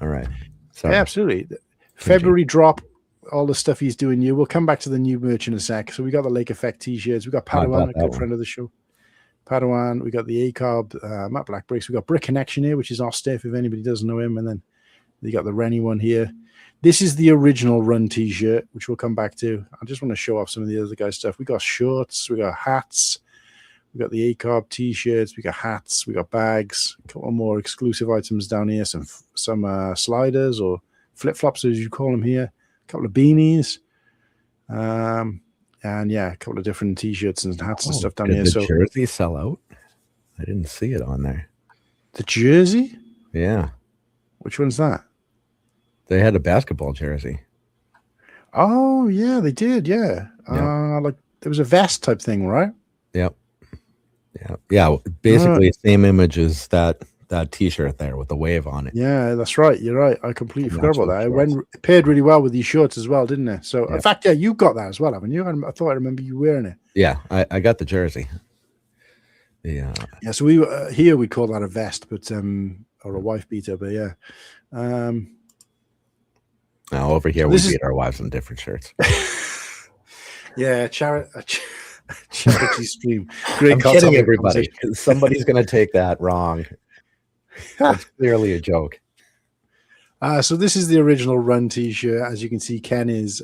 All right. Sorry. Yeah, absolutely. February drop. all the stuff he's doing new. We'll come back to the new merch in a sec. So we got the Lake Effect t-shirts. We got Padawan, a good friend of the show. Padawan. We got the ACOB, Matt Black Bricks. We got Brick Connection here, which is our Steph, if anybody doesn't know him. And then you got the Rennie one here. This is the original Run t-shirt, which we'll come back to. I just want to show off some of the other guys' stuff. We got shorts. We got hats. We got the ACOB t-shirts. We got hats. We got bags. A couple more exclusive items down here. Some sliders or flip-flops, as you call them here. A couple of beanies. And yeah, a couple of different t-shirts and hats and stuff down here. Did the jersey sell out? I didn't see it on there. The jersey? Yeah. Which one's that? They had a basketball jersey. Oh, yeah, they did. Yeah. Like there was a vest type thing, right? Yep. Yeah. Basically, same image as that t-shirt there with the wave on it. Yeah, that's right. You're right. I completely forgot about that. It paired really well with these shorts as well, didn't it? So, in fact, yeah, you got that as well, haven't you? I thought I remember you wearing it. Yeah, I got the jersey. Yeah. Yeah. So we here we call that a vest, but or a wife beater, but yeah. Now over here we beat our wives in different shirts. Yeah, charity stream. Great. I'm kidding, everybody. Somebody's going to take that wrong. It's clearly a joke. So this is the original Run t-shirt. As you can see, Ken is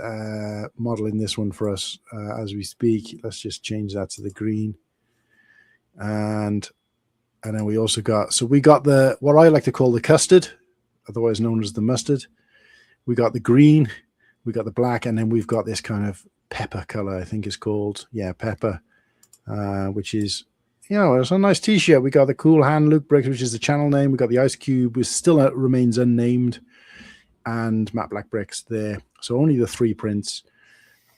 modeling this one for us as we speak. Let's just change that to the green. And then we also got, so we got the, what I like to call the custard, otherwise known as the mustard. We got the green, we got the black, and then we've got this kind of pepper color, I think it's called. Yeah, pepper, which is, you know, it's a nice t-shirt. We got the Cool Hand Luke Briggs, which is the channel name. We got the Ice Cube, which still remains unnamed, and Matt Black Bricks there. So only the 3 prints.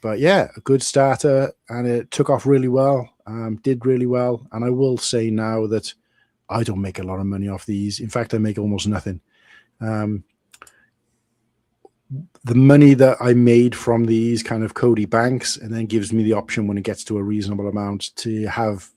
But yeah, a good starter, and it took off really well, did really well. And I will say now that I don't make a lot of money off these. In fact, I make almost nothing. The money that I made from these kind of Cody banks and then gives me the option when it gets to a reasonable amount to have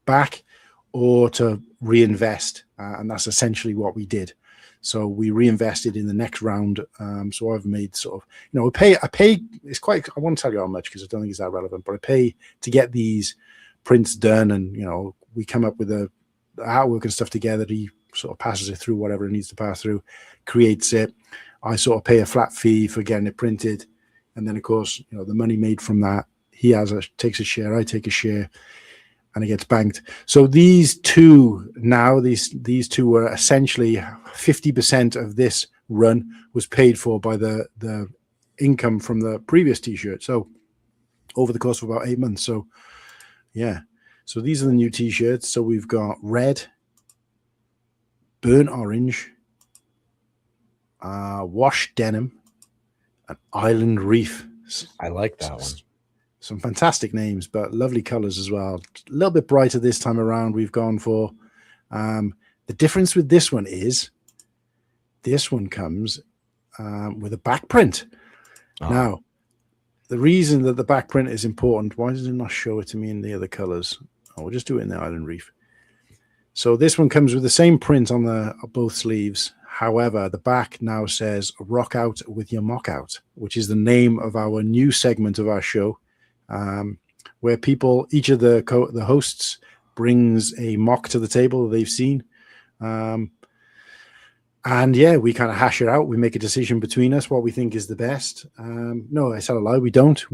back or to reinvest. And that's essentially what we did. So we reinvested in the next round. So I've made sort of, you know, I pay, it's quite, I won't tell you how much because I don't think it's that relevant, but I pay to get these prints done. And, you know, we come up with the artwork and stuff together. He sort of passes it through whatever it needs to pass through, creates it. I sort of pay a flat fee for getting it printed. And then, of course, you know, the money made from that, he takes a share, I take a share, and it gets banked. So these two now, these two were essentially 50% of this run was paid for by the income from the previous t-shirt. So over the course of about 8 months. So yeah. So these are the new t-shirts. So we've got red, burnt orange, wash denim, and island reef. I like that one. Some fantastic names, but lovely colors as well. A little bit brighter this time around. We've gone for the difference with this one is this one comes with a back print. Now, the reason that the back print is important, why does it not show it to me in the other colors? We'll just do it in the island reef. So this one comes with the same print on both sleeves. However, the back now says rock out with your mock out, which is the name of our new segment of our show, where each of the hosts brings a mock to the table that they've seen. And yeah, we kind of hash it out. We make a decision between us, what we think is the best. No, I said a lie. We don't.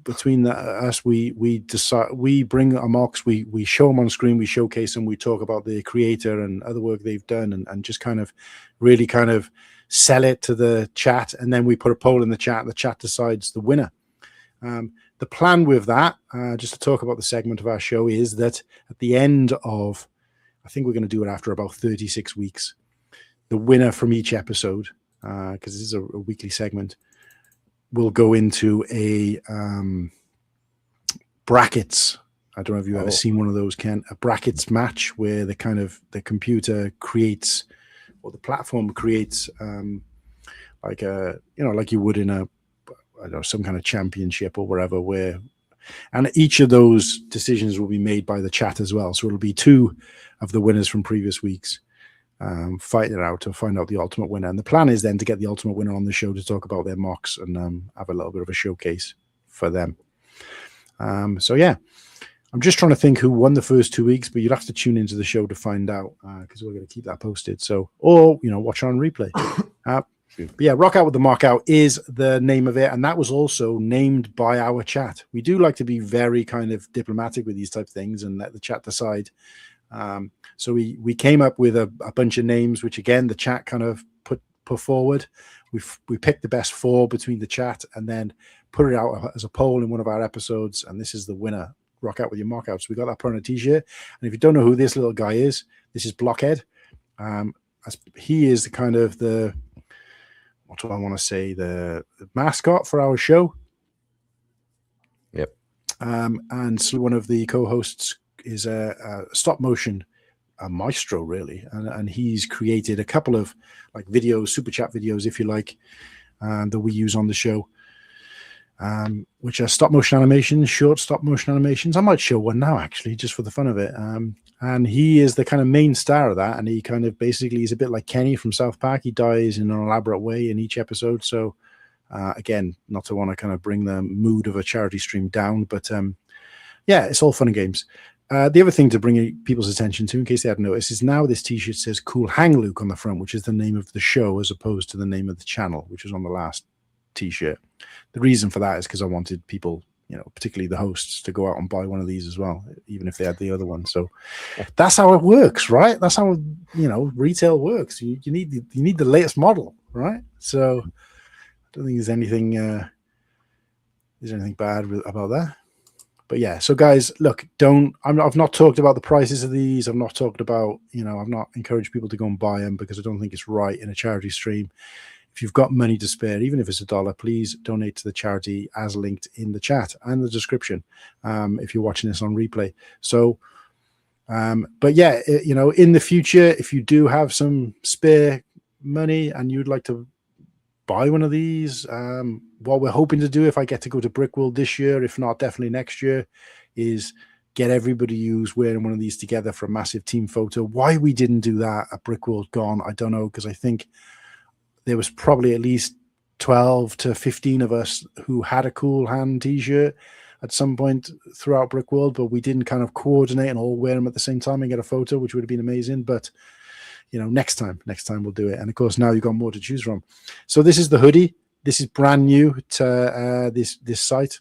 Between us, we decide, we bring our mocks, we show them on screen, we showcase them, we talk about the creator and other work they've done, and just kind of really kind of sell it to the chat, and then we put a poll in the chat decides the winner. The plan with that, just to talk about the segment of our show, is that at the end of, I think we're going to do it after about 36 weeks, the winner from each episode, because this is a weekly segment, will go into a brackets. I don't know if you've ever seen one of those, Ken. A brackets match where the computer creates, or the platform creates, like you would in some kind of championship or whatever. And each of those decisions will be made by the chat as well. So it'll be 2 of the winners from previous weeks. fight it out to find out the ultimate winner. And the plan is then to get the ultimate winner on the show to talk about their mocks and have a little bit of a showcase for them. So yeah, I'm just trying to think who won the first 2 weeks, but you'd have to tune into the show to find out because we're going to keep that posted. So, or watch it on replay. But yeah, Rock Out with the Mark Out is the name of it, and that was also named by our chat. We do like to be very kind of diplomatic with these type of things and let the chat decide. So we came up with a bunch of names, which again the chat kind of put forward. We picked the best 4 between the chat and then put it out as a poll in one of our episodes, and this is the winner. Rock Out with your Mark Out. So we got that put on a t-shirt. And if you don't know who this little guy is, this is Blockhead. He is the kind of what do I want to say? The mascot for our show. Yep. And so one of the co-hosts is a stop motion maestro, really, and he's created a couple of like videos, super chat videos, if you like, that we use on the show, which are stop motion animations, short stop motion animations. I might show one now, actually, just for the fun of it. And he is the kind of main star of that, and he kind of basically is a bit like Kenny from South Park. He dies in an elaborate way in each episode. So again, not to want to kind of bring the mood of a charity stream down, but yeah, it's all fun and games. The other thing to bring people's attention to, in case they hadn't noticed, is now this t-shirt says Cool Hang Luke on the front, which is the name of the show as opposed to the name of the channel, which was on the last t-shirt. The reason for that is because I wanted people, particularly the hosts, to go out and buy one of these as well, even if they had the other one. So that's how it works, right? That's how retail works. You need the latest model, right? So I don't think there's anything bad about that. But yeah, so guys, look, I've not talked about the prices of these. I've not talked about, I've not encouraged people to go and buy them because I don't think it's right in a charity stream. If you've got money to spare, even if it's $1, please donate to the charity as linked in the chat and the description if you're watching this on replay. So, but yeah, in the future, if you do have some spare money and you'd like to buy one of these, what we're hoping to do, if I get to go to Brickworld this year, if not definitely next year, is get everybody who's wearing one of these together for a massive team photo. Why we didn't do that at Brickworld Gone, I don't know, because I think there was probably at least 12 to 15 of us who had a Cool Hand t-shirt at some point throughout Brickworld, but we didn't kind of coordinate and all wear them at the same time and get a photo, which would have been amazing. But next time we'll do it. And of course, now you've got more to choose from. So this is the hoodie. This is brand new to this site.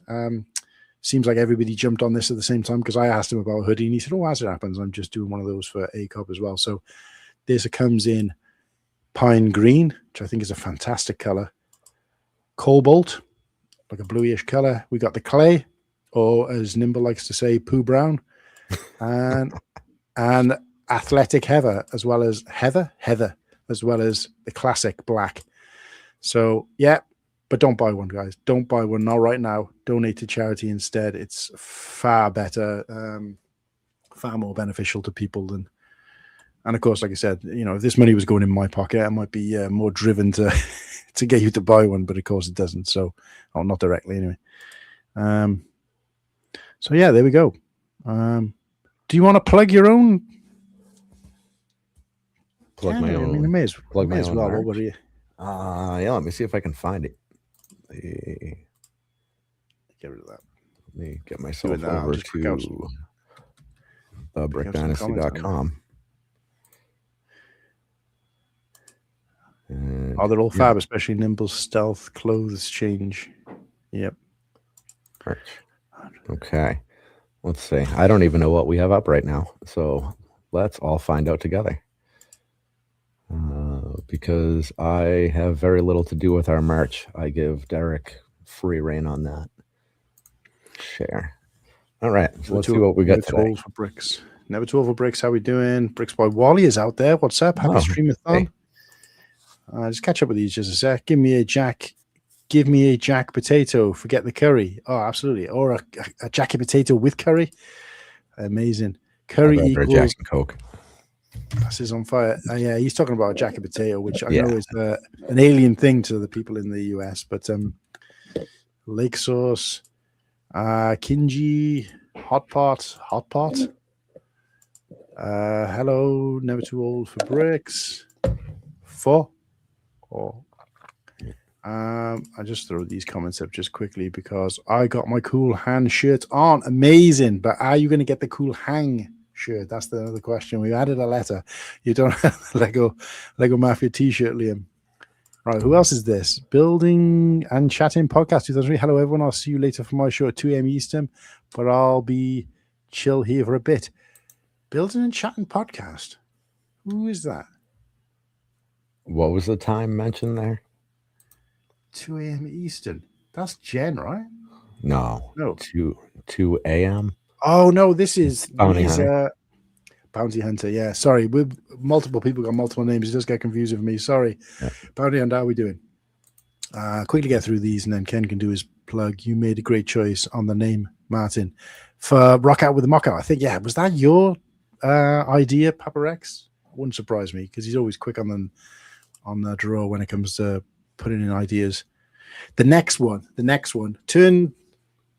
Seems like everybody jumped on this at the same time because I asked him about a hoodie and he said, "Oh, as it happens, I'm just doing one of those for ACOP as well." So this comes in pine green, which I think is a fantastic color. Cobalt, like a bluish color. We got the clay, or as Nimble likes to say, poo brown, and athletic heather, as well as heather, as well as the classic black. So yeah, but don't buy one, guys. Don't buy one, not right now. Donate to charity instead. It's far better, far more beneficial to people than. And of course, like I said, if this money was going in my pocket, I might be more driven to to get you to buy one, but of course it doesn't. So, not directly anyway. So yeah, there we go. Do you want to plug your own? Plug my own. I mean, I may as plug my own. Well. What were you? Yeah. Let me see if I can find it. Get rid of that. Let me get myself over to BrickDynasty.com. Oh, they're all fab, especially Nimble's stealth clothes change. Yep. Okay. Let's see. I don't even know what we have up right now. So let's all find out together. Because I have very little to do with our merch. I give Derek free reign on that. Share. All right. So let's see what we got today. Never for Bricks. Never too old for Bricks. How we doing? Bricks by Wally is out there. What's up? Happy Stream-A-Thon. Hey. Just catch up with these just a sec. Give me a jack potato. Forget the curry. Oh, absolutely. Or a jacket potato with curry. Amazing. Curry equals Jack and Coke. This is on fire. Yeah, he's talking about a jacket potato, which I know is an alien thing to the people in the US. But lake sauce, Kinji, hot pot. Hello, never too old for bricks. I just throw these comments up just quickly because I got my cool hand shirt on. Amazing. But are you going to get the cool hang shirt? That's the other question. We added a letter. You don't have the Lego Mafia t-shirt, Liam. Right, who else is this? Building and Chatting Podcast 2003. Hello, everyone. I'll see you later for my show at 2 a.m. Eastern, but I'll be chill here for a bit. Building and Chatting Podcast. Who is that? What was the time mentioned there? 2 a.m. Eastern. That's Jen, right? No. 2 a.m. Oh, no, this is Bounty Hunter. Bounty Hunter, yeah. Sorry, with multiple people got multiple names. It does get confusing for me. Sorry. Yeah. Bounty Hunter, how are we doing? Quickly get through these, and then Ken can do his plug. You made a great choice on the name, Martin, for Rock Out with the Mock Out. I think, yeah, was that your idea, Papa Rex? Wouldn't surprise me because he's always quick on the draw when it comes to putting in ideas. The next one.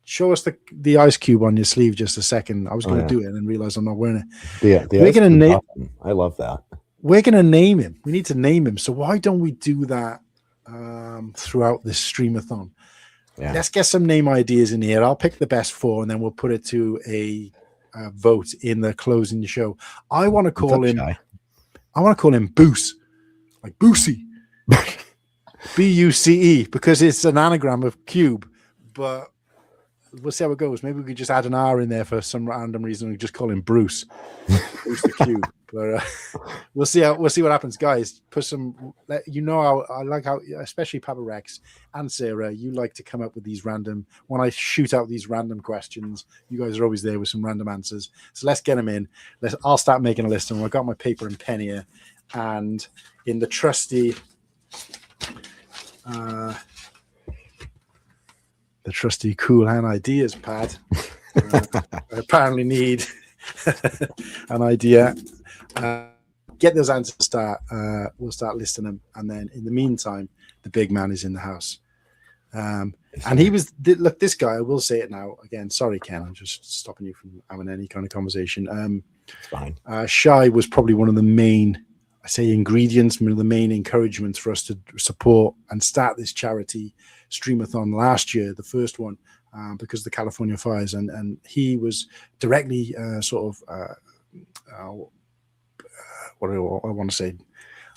Show us the ice cube on your sleeve just a second. I was going to do it and then realize I'm not wearing it. We're going to name. I love that. We're going to name him. We need to name him. So why don't we do that throughout this Stream-A-Thon? Yeah. Let's get some name ideas in here. I'll pick the best 4 and then we'll put it to a vote in the closing show. I want to call him. I want to call him Boose, like Boosie, B-U-C-E, because it's an anagram of cube, but. We'll see how it goes. Maybe we could just add an R in there for some random reason. We just call him Bruce. Bruce the Cube. But we'll see what happens, guys. Put some. I like how, especially Papa Rex and Sarah, you like to come up with these random. When I shoot out these random questions, you guys are always there with some random answers. So let's get them in. I'll start making a list of them. I've got my paper and pen here, and in the trusty. The trusty Cool Hand Ideas pad. I apparently need an idea. Get those answers start. We'll start listing them. And then in the meantime, the big man is in the house. And he was, look, this guy, I will say it now. Again, sorry, Ken, I'm just stopping you from having any kind of conversation. It's fine. Shy was probably one of the main, ingredients, one of the main encouragements for us to support and start this charity Stream-A-Thon last year, the first one, because of the California fires, and he was directly what do I want to say?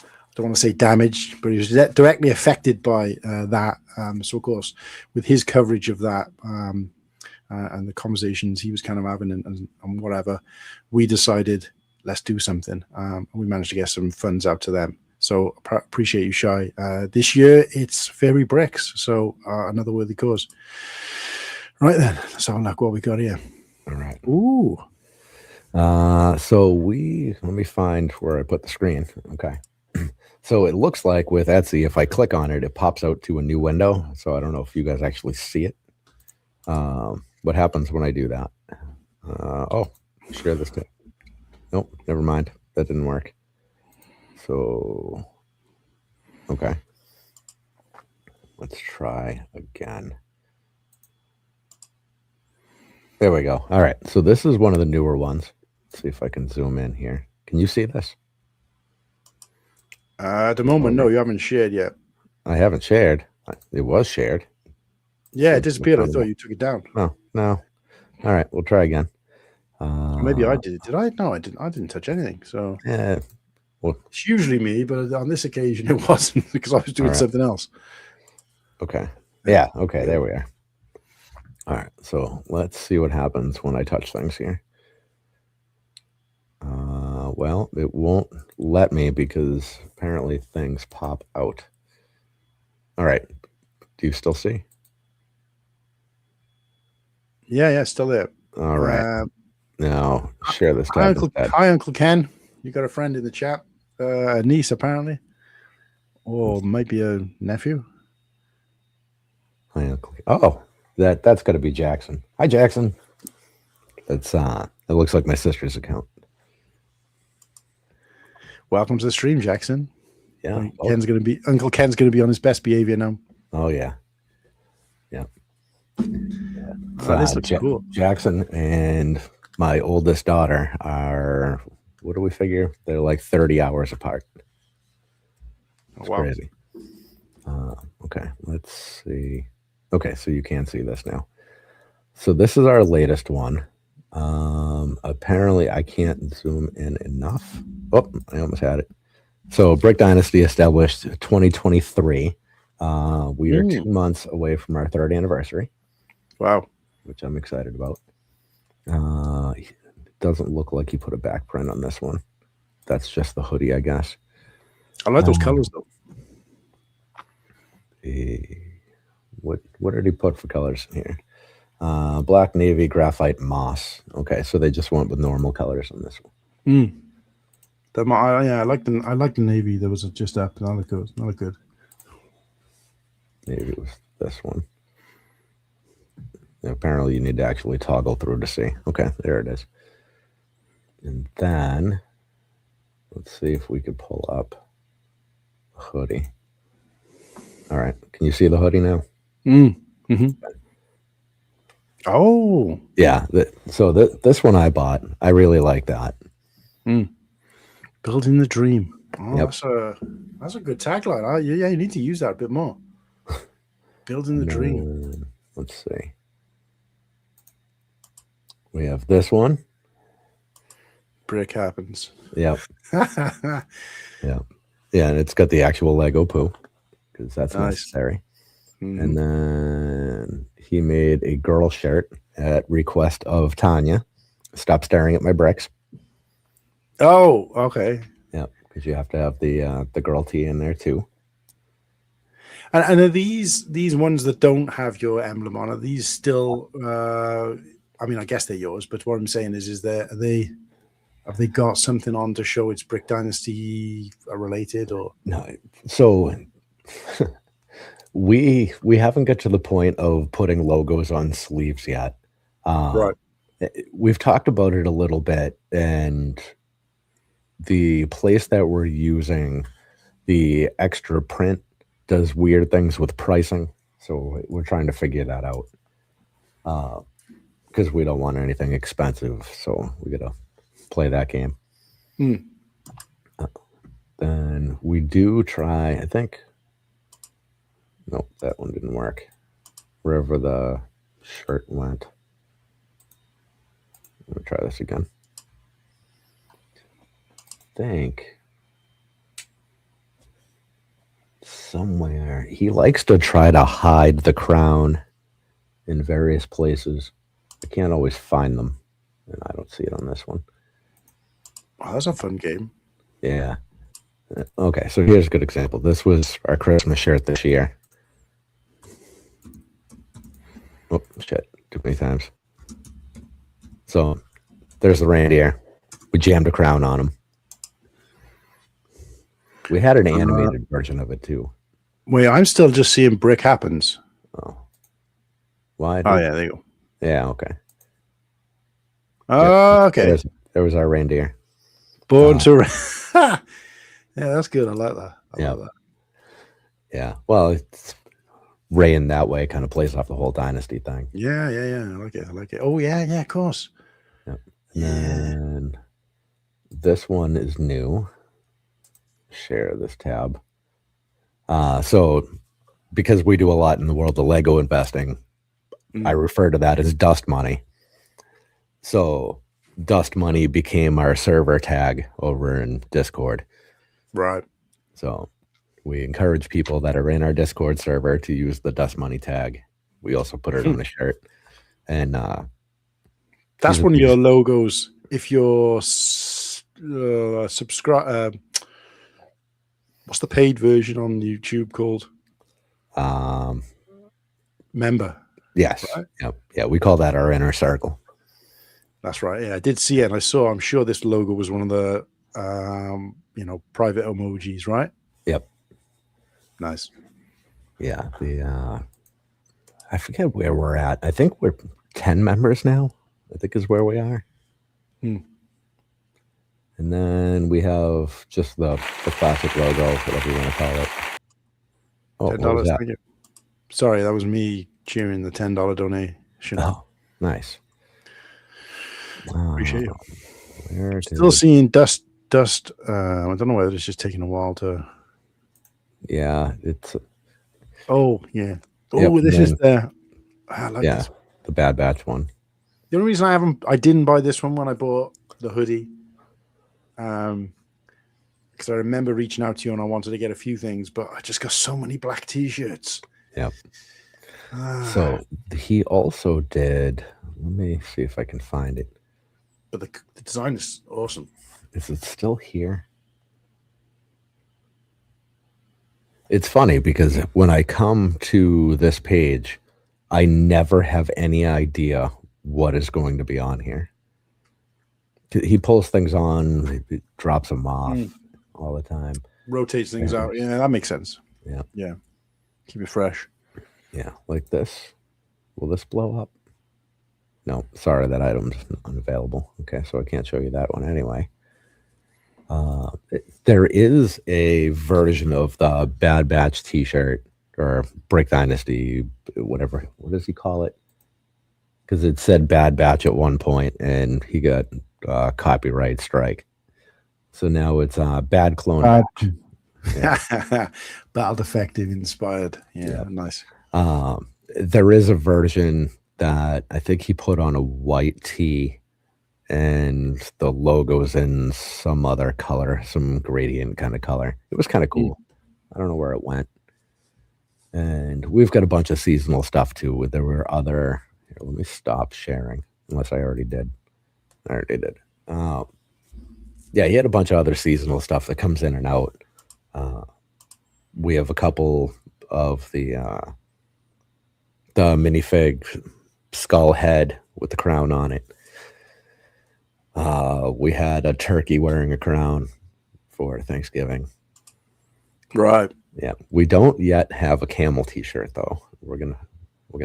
I don't want to say damaged, but he was directly affected by that. So of course, with his coverage of that and the conversations he was kind of having and whatever, we decided let's do something. We managed to get some funds out to them. So appreciate you, Shy. This year it's Fairy Bricks, so another worthy cause. Right then, let's have a look what we got here. All right. Ooh. So let me find where I put the screen. Okay. So it looks like with Etsy, if I click on it, it pops out to a new window. So I don't know if you guys actually see it. What happens when I do that? Share this too. Nope, never mind. That didn't work. So, okay. Let's try again. There we go. All right. So this is one of the newer ones. Let's see if I can zoom in here. Can you see this? At the moment, no, you haven't shared yet. I haven't shared. It was shared. Yeah, it disappeared. I thought you took it down. Oh, no. All right. We'll try again. Maybe I did. Did I? No, I didn't. I didn't touch anything. So yeah. Well, it's usually me, but on this occasion it wasn't because I was doing something else. Okay. Yeah. Okay. There we are. All right. So let's see what happens when I touch things here. Well, it won't let me because apparently things pop out. All right. Do you still see? Yeah, still there. All right. Now share this tab. Hi, Uncle Ken. You got a friend in the chat. A niece, apparently. Or might be a nephew. Hi, Uncle. Oh, that's got to be Jackson. Hi, Jackson. That's it looks like my sister's account. Welcome to the stream, Jackson. Yeah. Uncle Ken's gonna be on his best behavior now. Oh yeah. Yeah. This looks cool. Jackson and my oldest daughter are what do we figure? They're like 30 hours apart. It's wow. crazy. Okay, let's see. Okay, so you can see this now. So this is our latest one. Apparently I can't zoom in enough. Oh, I almost had it. So Brick Dynasty established 2023. We are 2 months away from our 3rd anniversary. Wow. Which I'm excited about. It doesn't look like you put a back print on this one. That's just the hoodie, I guess. I like those colors though. What did he put for colors here? Black, navy, graphite, moss. Okay, so they just went with normal colors on this one. I like the navy. There was just up. Not good. Maybe it was this one. Apparently, you need to actually toggle through to see. Okay, there it is. And then let's see if we could pull up a hoodie. All right, can you see the hoodie now? Oh, yeah. So this one I bought. I really like that. Building the dream. Oh, yep. That's a good tagline. Yeah, you need to use that a bit more. Building the dream. Let's see. We have this one. Brick happens. Yep. Yeah. Yeah, and it's got the actual Lego poo because that's necessary. And then he made a girl shirt at request of Tanya. Stop staring at my bricks. Oh, okay. Yeah, because you have to have the girl tee in there too. And are these ones that don't have your emblem on? Are these still? I mean, I guess they're yours. But what I'm saying is have they got something on to show it's Brick Dynasty related or no? So we haven't got to the point of putting logos on sleeves yet. Right. We've talked about it a little bit, and the place that we're using the extra print does weird things with pricing, so we're trying to figure that out because we don't want anything expensive, so we gotta play that game. Then we do try, I think, nope, that one didn't work. Wherever the shirt went. Let me try this again. I think somewhere he likes to try to hide the crown in various places. I can't always find them, and I don't see it on this one. Oh, that's a fun game. Yeah. Okay, so here's a good example. This was our Christmas shirt this year. Oh, shit. Too many times. So there's the reindeer. We jammed a crown on him. We had an animated version of it too. Wait, I'm still just seeing Brick Happens. Oh. Why? Oh, yeah, there you go. Yeah, okay. Okay. There was our reindeer. Born to... Yeah, that's good. I like that. I love that. Yeah. Well, it's Ray in that way kind of plays off the whole Dynasty thing. Yeah. I like it. Oh, yeah, of course. Yep. And this one is new. Share this tab. So because we do a lot in the world of Lego investing, I refer to that as dust money. So dust money became our server tag over in Discord. Right. So we encourage people that are in our Discord server to use the dust money tag. We also put it on the shirt. And that's one of your logos. If you're subscribe, what's the paid version on YouTube called? Member. Yes. Right? Yep. Yeah, we call that our inner circle. That's right. Yeah, I did see it, and I'm sure this logo was one of the private emojis, right? Yep. Nice. Yeah. I forget where we're at. I think we're 10 members now, I think is where we are. And then we have just the classic logo, whatever you want to call it. Oh, $10. Thank you. Sorry, that was me cheering the $10 donation. Oh, nice. Appreciate you. Still seeing dust. I don't know whether it's just taking a while to. Yeah, it's. Oh yeah. Oh, this is the. I like this. The Bad Batch one. The only reason I didn't buy this one when I bought the hoodie, because I remember reaching out to you and I wanted to get a few things, but I just got so many black T-shirts. Yep. So he also did. Let me see if I can find it. But the design is awesome. Is it still here? It's funny because when I come to this page, I never have any idea what is going to be on here. He pulls things on, he drops them off all the time. Rotates things out. Yeah, that makes sense. Yeah. Yeah. Keep it fresh. Yeah, like this. Will this blow up? No, sorry, that item's unavailable. Okay, so I can't show you that one anyway. There is a version of the Bad Batch t-shirt or Brick Dynasty, whatever. What does he call it? Because it said Bad Batch at one point and he got copyright strike. So now it's Bad Clone Batch. Yeah. Battle Defective inspired. Yeah, nice. There is a version that I think he put on a white tee and the logo's in some other color, some gradient kind of color. It was kind of cool. I don't know where it went. And we've got a bunch of seasonal stuff too. There were other, here, let me stop sharing, unless I already did. I already did. Yeah, he had a bunch of other seasonal stuff that comes in and out. We have a couple of the minifig skull head with the crown on it. We had a turkey wearing a crown for Thanksgiving. Right. Yeah. We don't yet have a camel t-shirt though. We're gonna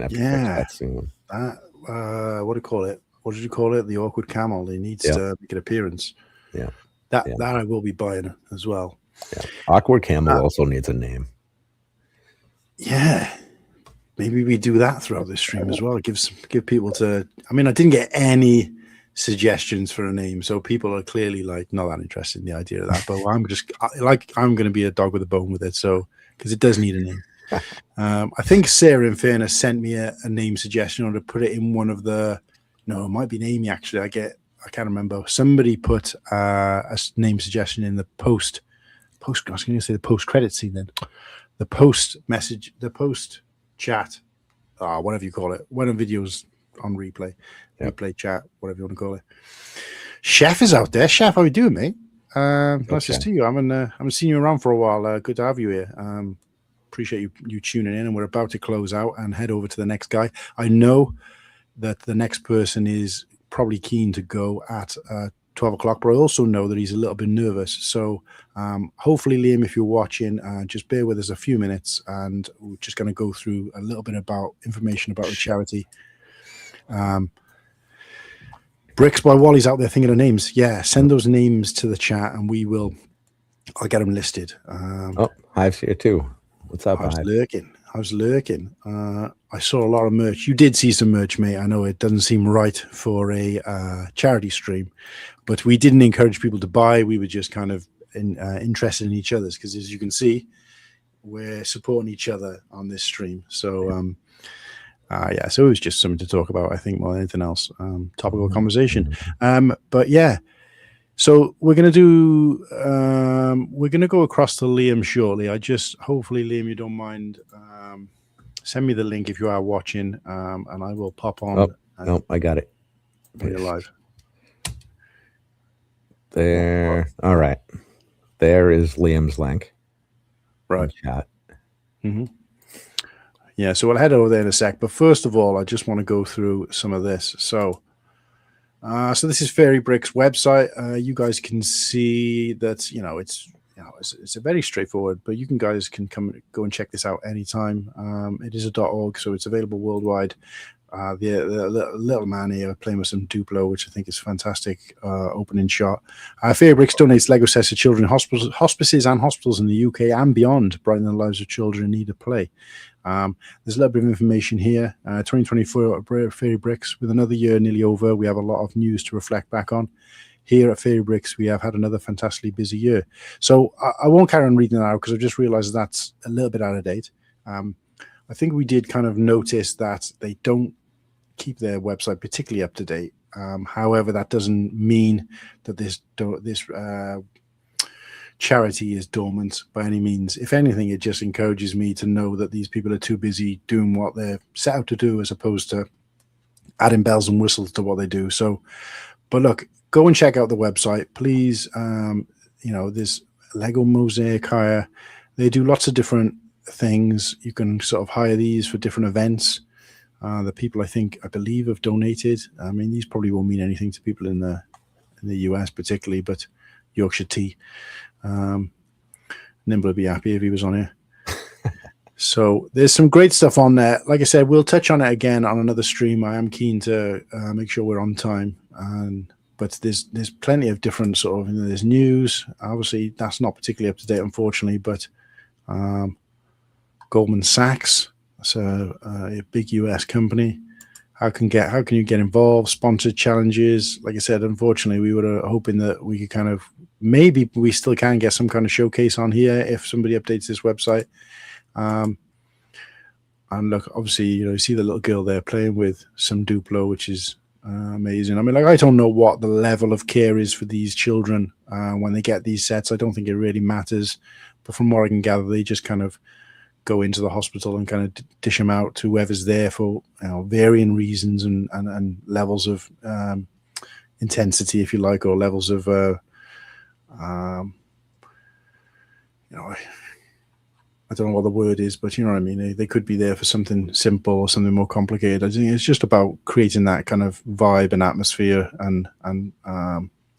have to fix that soon. What do you call it? What did you call it? The awkward camel. He needs to make an appearance. Yeah. That I will be buying as well. Yeah. Awkward camel also needs a name. Yeah. Maybe we do that throughout this stream as well. Give people to. I mean, I didn't get any suggestions for a name, so people are clearly like not that interested in the idea of that. But I'm going to be a dog with a bone with it. So because it does need a name. I think Sarah, in fairness, sent me a name suggestion or to put it in one of the. No, it might be Amy actually. I can't remember. Somebody put a name suggestion in the post. I was going to say the post credit scene then. The post message. The post. Chat, whatever you call it, when a video's on replay, chat, whatever you want to call it. Chef is out there. Chef, how you doing, mate? Nice to see you. I haven't seen you around for a while. Good to have you here. Appreciate you tuning in, and we're about to close out and head over to the next guy. I know that the next person is probably keen to go at 12 o'clock, but I also know that he's a little bit nervous. So hopefully, Liam, if you're watching, just bear with us a few minutes, and we're just going to go through a little bit about information about the charity. Bricks by Wally's out there thinking of names. Yeah, send those names to the chat, and I'll get them listed. Hive's here too. What's up, I was lurking. I saw a lot of merch. You did see some merch, mate. I know it doesn't seem right for a charity stream, but we didn't encourage people to buy. We were just kind of interested in each other's because, as you can see, we're supporting each other on this stream. So, so it was just something to talk about, I think, more than anything else. Topical conversation. But yeah. So we're gonna go across to Liam shortly. Hopefully, Liam, you don't mind. Send me the link if you are watching, and I will pop on. No, I got it. You're live. There. All right. There is Liam's link. Right. Chat. Mm-hmm. Yeah. So we'll head over there in a sec. But first of all, I just want to go through some of this. So this is Fairy Brick's website. You guys can see that it's a very straightforward, but you guys can go and check this out anytime. It is a .org, so it's available worldwide. The little man here playing with some Duplo, which I think is fantastic opening shot. Fairy Bricks donates Lego sets to children in hospices and hospitals in the UK and beyond, brightening the lives of children in need of play. There's a little bit of information here. 2024 Fairy Bricks, with another year nearly over, we have a lot of news to reflect back on. here at Fairy Bricks, we have had another fantastically busy year. So I won't carry on reading that out because I just realized that's a little bit out of date. I think we did kind of notice that they don't keep their website particularly up to date. However, that doesn't mean that this charity is dormant by any means. If anything, it just encourages me to know that these people are too busy doing what they're set out to do as opposed to adding bells and whistles to what they do. So, but look, go and check out the website, please. There's Lego Mosaic hire. They do lots of different things. You can sort of hire these for different events. The people I believe have donated. I mean, these probably won't mean anything to people in the US particularly, but Yorkshire Tea. Nimble would be happy if he was on here. So there's some great stuff on there. Like I said, we'll touch on it again on another stream. I am keen to make sure we're on time. But there's plenty of different sort of, there's news. Obviously, that's not particularly up to date, unfortunately. But Goldman Sachs, that's a big US company. How can you get involved? Sponsored challenges. Like I said, unfortunately, we were hoping that we could kind of, maybe we still can get some kind of showcase on here if somebody updates this website. And look, obviously, you see the little girl there playing with some Duplo, which is amazing. I mean, like, I don't know what the level of care is for these children when they get these sets. I don't think it really matters. But from what I can gather, they just kind of go into the hospital and kind of dish them out to whoever's there for varying reasons and levels of intensity, if you like, or levels of I don't know what the word is, but you know what I mean. They could be there for something simple or something more complicated. I think it's just about creating that kind of vibe and atmosphere and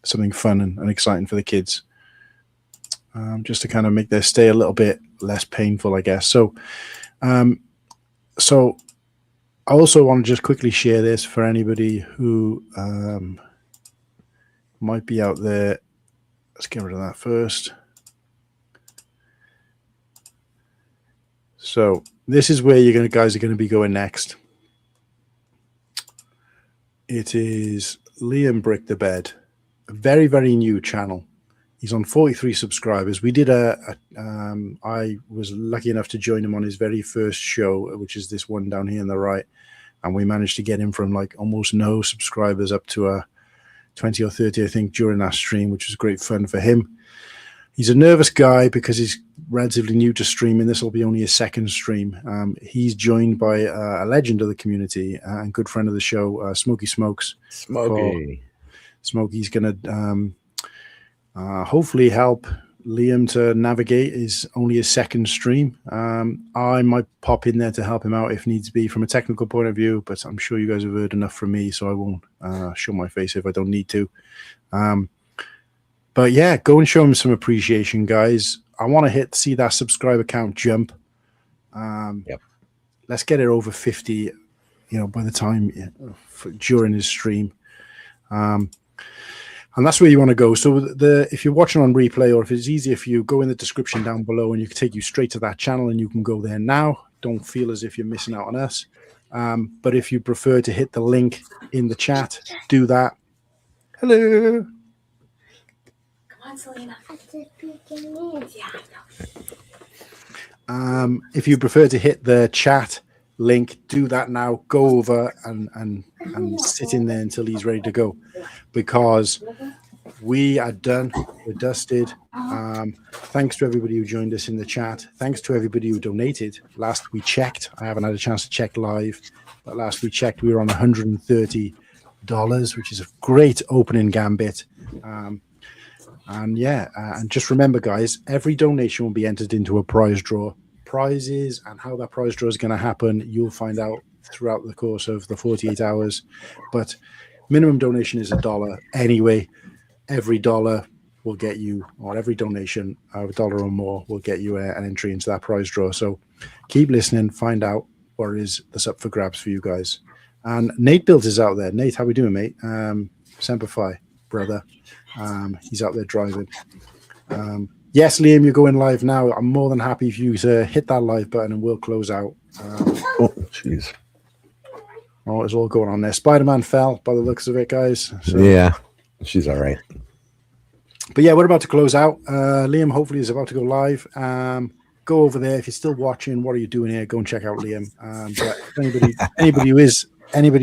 something fun and exciting for the kids, just to kind of make their stay a little bit less painful, I guess. So I also want to just quickly share this for anybody who might be out there. Let's get rid of that first. So this is where guys are going to be going next. It is Liam Brick the Bed, a very, very new channel. He's on 43 subscribers. We did I was lucky enough to join him on his very first show, which is this one down here on the right. And we managed to get him from like almost no subscribers up to 20 or 30, I think, during that stream, which was great fun for him. He's a nervous guy because he's relatively new to streaming. This will be only his second stream. He's joined by a legend of the community and good friend of the show, Smokey Smokes. Smokey's going to hopefully help Liam to navigate only his second stream. I might pop in there to help him out if needs be from a technical point of view, but I'm sure you guys have heard enough from me, so I won't show my face if I don't need to. But yeah, go and show him some appreciation, guys. I want to see that subscriber count jump. Yep. Let's get it over 50, by the time during his stream. And that's where you want to go. So if you're watching on replay, or if it's easier for you, go in the description down below and you can take you straight to that channel and you can go there now. Don't feel as if you're missing out on us. But if you prefer to hit the link in the chat, do that. Hello. Selena. If you prefer to hit the chat link, do that now. Go over and sit in there until he's ready to go, because we are done. We're dusted. Thanks to everybody who joined us in the chat. Thanks to everybody who donated. Last we checked, I haven't had a chance to check live, but last we checked, we were on $130, which is a great opening gambit. And just remember, guys, every donation will be entered into a prize draw. Prizes and how that prize draw is going to happen, you'll find out throughout the course of the 48 hours. But minimum donation is $1 anyway. Every dollar will get you, or every donation of $1 or more will get you an entry into that prize draw. So keep listening, find out what it is that's up for grabs for you guys. And Nate Built is out there. Nate, how we doing, mate? Semper Fi, brother. He's out there driving. Yes, Liam, you're going live now. I'm more than happy for you to hit that live button and we'll close out. Oh, jeez. Oh, it's all going on there. Spider-Man fell by the looks of it, guys. So. Yeah, she's all right. But yeah, we're about to close out. Liam hopefully is about to go live. Go over there if you're still watching. What are you doing here? Go and check out Liam. But anybody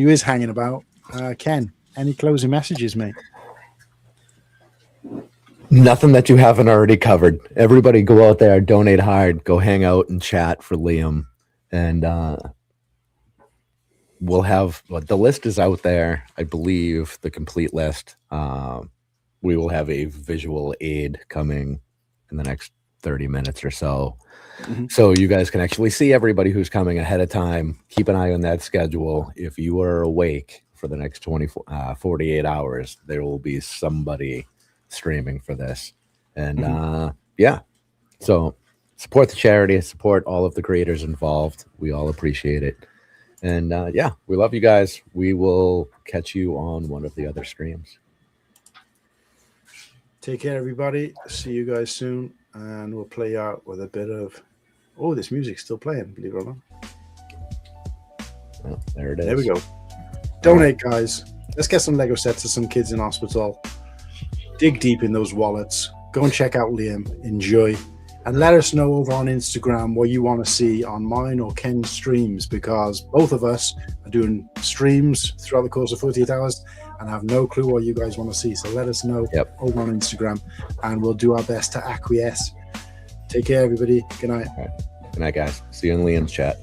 who is hanging about, Ken, any closing messages, mate? Nothing that you haven't already covered. Everybody go out there, donate hard, go hang out and chat for Liam. And we'll have the list is out there, I believe, the complete list. We will have a visual aid coming in the next 30 minutes or so. Mm-hmm. So you guys can actually see everybody who's coming ahead of time. Keep an eye on that schedule. If you are awake for the next 48 hours, there will be somebody streaming for this. And yeah, so support the charity, support all of the creators involved. We all appreciate it. And yeah, we love you guys. We will catch you on one of the other streams. Take care, everybody. See you guys soon. And we'll play out with a bit of... Oh, this music's still playing, believe it or not. Oh, there it is. There we go. Donate, guys. Let's get some Lego sets to some kids in hospital. Dig deep in those wallets. Go and check out Liam. Enjoy. And let us know over on Instagram what you want to see on mine or Ken's streams, because both of us are doing streams throughout the course of 48 hours and have no clue what you guys want to see. So let us know over on Instagram and we'll do our best to acquiesce. Take care, everybody. Good night. All right. Good night, guys. See you in Liam's chat.